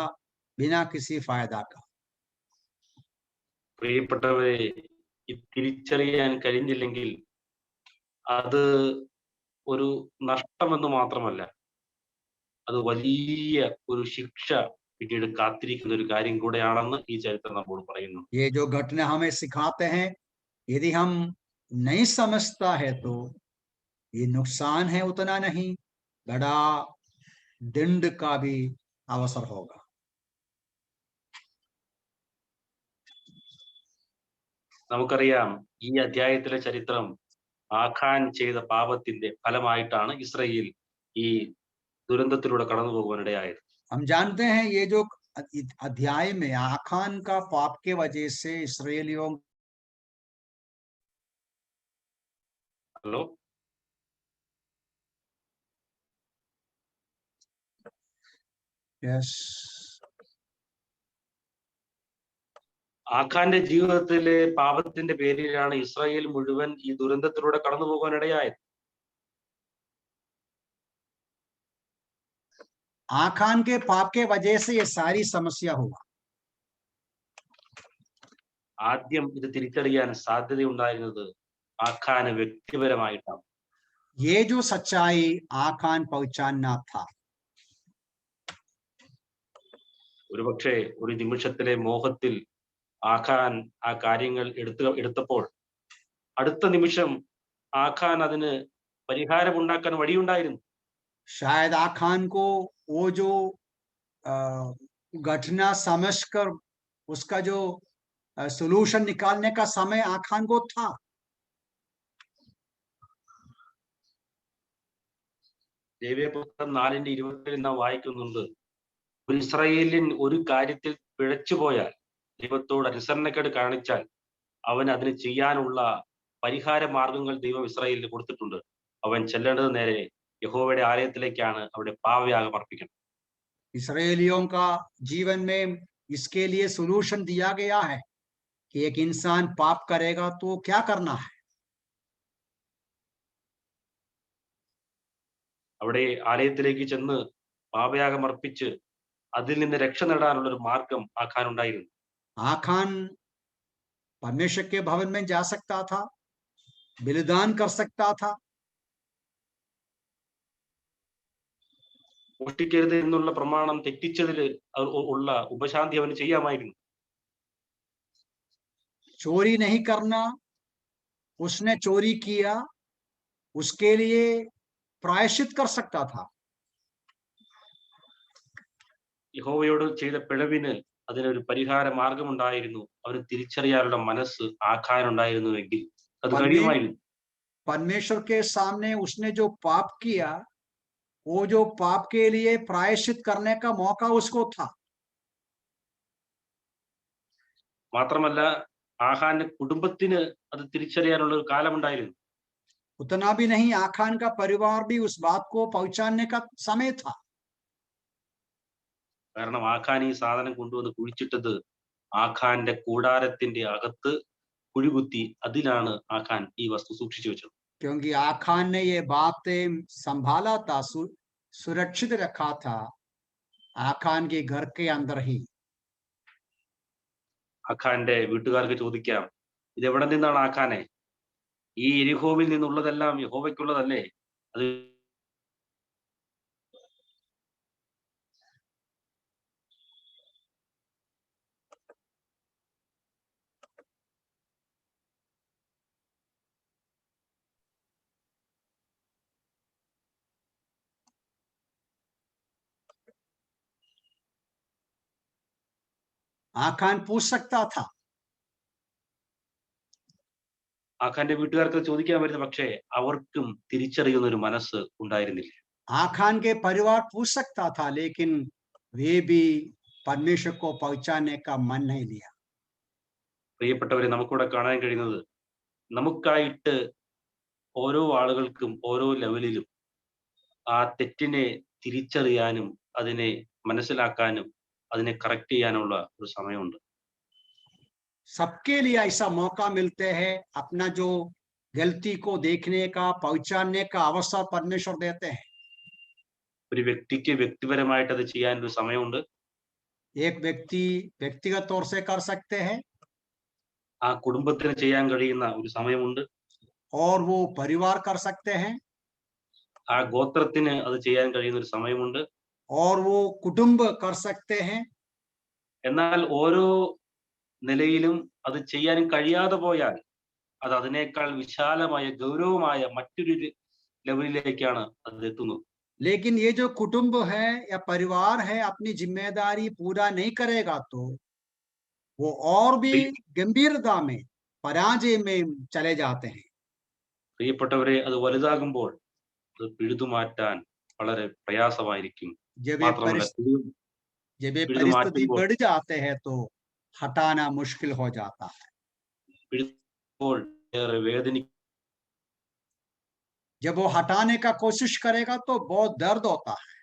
बिना किसी फायदा का। പ്രിയപ്പെട്ടവരെ, ഈ തിരിച്ചറിയാൻ കഴിഞ്ഞില്ലെങ്കിൽ അത് ഒരു നഷ്ടമെന്ന് മാത്രമല്ല, അത് വലിയ ഒരു ശിക്ഷ പിന്നീട് കാത്തിരിക്കുന്ന ഒരു കാര്യം കൂടെയാണെന്ന് ഈ ചരിത്രം നമ്മോട് പറയുന്നു. ये जो घटना हमें सिखाते हैं, यदि हम नहीं समझता है तो ये नुकसान है उतना नहीं, बड़ा दंड का भी अवसर होगा। നമുക്കറിയാം, ഈ അധ്യായത്തിലെ ചരിത്രം ആഖാൻ ചെയ്ത പാപത്തിന്റെ ഫലമായിട്ടാണ് ഇസ്രായേൽ ഈ ദുരന്തത്തിലൂടെ കടന്നു പോകുവാനിടയായത്. हम जानते हैं ये जो अध्याय में आखान का पाप के वजह से इसराइलियों। ഹലോ, यस, ആഖാന്റെ ജീവിതത്തിലെ പാപത്തിന്റെ പേരിലാണ് ഇസ്രായേൽ മുഴുവൻ ഈ ദുരന്തത്തിലൂടെ കടന്നു പോകാൻ ഇടയായത്. आखान के पाप के वजह से ये सारी समस्या हुआ। ആദ്യം ഇത് തിരിച്ചറിയാൻ സാധ്യതയുണ്ടായിരുന്നത് ആഖാന് വ്യക്തിപരമായിട്ടാണ്. ये जो सच्चाई आखान पहचानना था, ഒരുപക്ഷെ ഒരു നിമിഷത്തിലെ മോഹത്തിൽ ആഖാൻ ആ കാര്യങ്ങൾ എടുത്തപ്പോൾ അടുത്ത നിമിഷം ആഖാൻ അതിന് പരിഹാരമുണ്ടാക്കാൻ വഴിയുണ്ടായിരുന്നു. शायद आखान को वो जो घटना समझकर उसका जो सोल्यूशन निकालने का समय आखान को था। ലേവ്യപുസ്തകം 4:20 നാം വായിക്കുന്നുണ്ട്, ഒരു ഇസ്രായേലിൻ ഒരു കാര്യത്തിൽ പിഴച്ചുപോയാൽ, ദൈവത്തോട് അനുസരണക്കേട് കാണിച്ചാൽ, അവൻ അതിന് ചെയ്യാനുള്ള പരിഹാര മാർഗങ്ങൾ ദൈവം ഇസ്രായേലിന് കൊടുത്തിട്ടുണ്ട്. അവൻ ചെല്ലേണ്ടത് നേരെ യഹോവയുടെ ആലയത്തിലേക്കാണ്, അവിടെ പാവയാഗം അർപ്പിക്കണം. इसराइलियों का जीवन में इसके लिए सोल्यूशन दिया गया है कि एक इंसान पाप करेगा तो क्या करना है। അവിടെ ആലയത്തിലേക്ക് ചെന്ന് പാപയാഗം അർപ്പിച്ച് അതിൽ നിന്ന് രക്ഷ നേടാനുള്ള ഒരു മാർഗം ആഖാൻ ഉണ്ടായിരുന്നു. आखान परमेश्वर के भवन में जा सकता था, बलिदान कर सकता था, മോഷ്ടിക്കരുത് എന്നുള്ള പ്രമാണം തെറ്റിച്ചതിൽ ഉള്ള ഉപശാന്തി അവന് ചെയ്യാമായിരുന്നു. चोरी नहीं करना, उसने चोरी किया, उसके लिए प्रायश्चित कर सकता था। യഹോവയോട് ചെയ്ത പിഴവിന് അതിനൊരു പരിഹാര മാർഗമുണ്ടായിരുന്നു. അവന് തിരിച്ചറിയാനുള്ള മനസ്സ് ആഖാനുണ്ടായിരുന്നുവെങ്കിൽ അത് കഴിയുമായിരുന്നു. परमेश्वर के सामने उसने जो पाप किया, वो जो पाप के लिए प्रायश्चित करने का मौका उसको था। മാത്രമല്ല ആഖാന്റെ കുടുംബത്തിന് അത് തിരിച്ചറിയാനുള്ള ഒരു കാലമുണ്ടായിരുന്നു. उतना भी नहीं, आखान का परिवार भी उस बात को पहचानने का समय था। കാരണം ആഖാൻ ഈ സാധനം കൊണ്ടുവന്ന് കുഴിച്ചിട്ടത് ആഖാന്റെ കൂടാരത്തിന്റെ അകത്ത് കുഴികുത്തി, അതിലാണ് ആഖാൻ ഈ വസ്തു സൂക്ഷിച്ചു വെച്ചത്. क्योंकि आखान ने ये बातें संभाला था, सुरक्षित रखा था आखान के घर के अंदर ही। ആഖാന്റെ വീട്ടുകാർക്ക് ചോദിക്കാം, ഇത് എവിടെ നിന്നാണ് ആഖാനെ? ഈ യെരിഹോവിൽ നിന്നുള്ളതെല്ലാം യഹോവയ്ക്കുള്ളതല്ലേ? അത് आखान पूछ सकता था, ആഖാന്റെ വീട്ടുകാർക്ക് ചോദിക്കാമായിരുന്നു. പക്ഷേ അവർക്കും തിരിച്ചറിയുന്ന ഒരു മനസ്സ് ഉണ്ടായിരുന്നില്ല. आखान के परिवार पूछ सकता था, लेकिन वे भी परमेश्वर को पहचानने का मन नहीं लिया। പ്രിയപ്പെട്ടവരെ, നമുക്കിവിടെ കാണാൻ കഴിയുന്നത്, നമുക്കായിട്ട് ഓരോ ആളുകൾക്കും ഓരോ ലെവലിലും ആ തെറ്റിനെ തിരിച്ചറിയാനും അതിനെ മനസ്സിലാക്കാനും അതിനെ കറക്റ്റ് ചെയ്യാനുള്ള ഒരു സമയമുണ്ട്. सबके लिए ऐसा मौका मिलते हैं, अपना जो गलती को देखने का, पहचानने का अवसर परमेश्वर देते हैं। ഒരു വ്യക്തിക്ക് വ്യക്തിപരമായിട്ട് അത് ചെയ്യാൻ ഒരു സമയമുണ്ട്. एक व्यक्ति व्यक्तिगत तौर से कर सकते हैं, ആ കുടുംബത്തിന് ചെയ്യാൻ കഴിയുന്ന ഒരു സമയമുണ്ട്. और वो परिवार कर सकते हैं, ആ ഗോത്രത്തിന് അത് ചെയ്യാൻ കഴിയുന്ന ഒരു സമയമുണ്ട്. और वो कुटुंब कर सकते हैं। എന്നാൽ ഓരോ നിലയിലും അത് ചെയ്യാൻ കഴിയാതെ പോയാൽ അത് അതിനേക്കാൾ വിശാലമായ ഗൗരവമായ മറ്റൊരു ലെവലിലേക്കാണ് അത് എത്തുന്നത്. लेकिन ये जो कुटुंब है या परिवार है, अपनी जिम्मेदारी पूरा नहीं करेगा तो वो और भी गंभीरता में, पराजय में चले जाते हैं। പ്രിയപ്പെട്ടവരെ, അത് വലുതാകുമ്പോൾ അത് പിഴുതുമാറ്റാൻ വളരെ പ്രയാസമായിരിക്കും. जब ये മാത്രമല്ല परिस्थिति बढ़ जाते हैं तो हटाना मुश्किल हो जाता है। പിഴുതുമ്പോൾ ഏറെ വേദനിക്കും. जब वो हटाने का कोशिश करेगा तो बहुत दर्द होता है।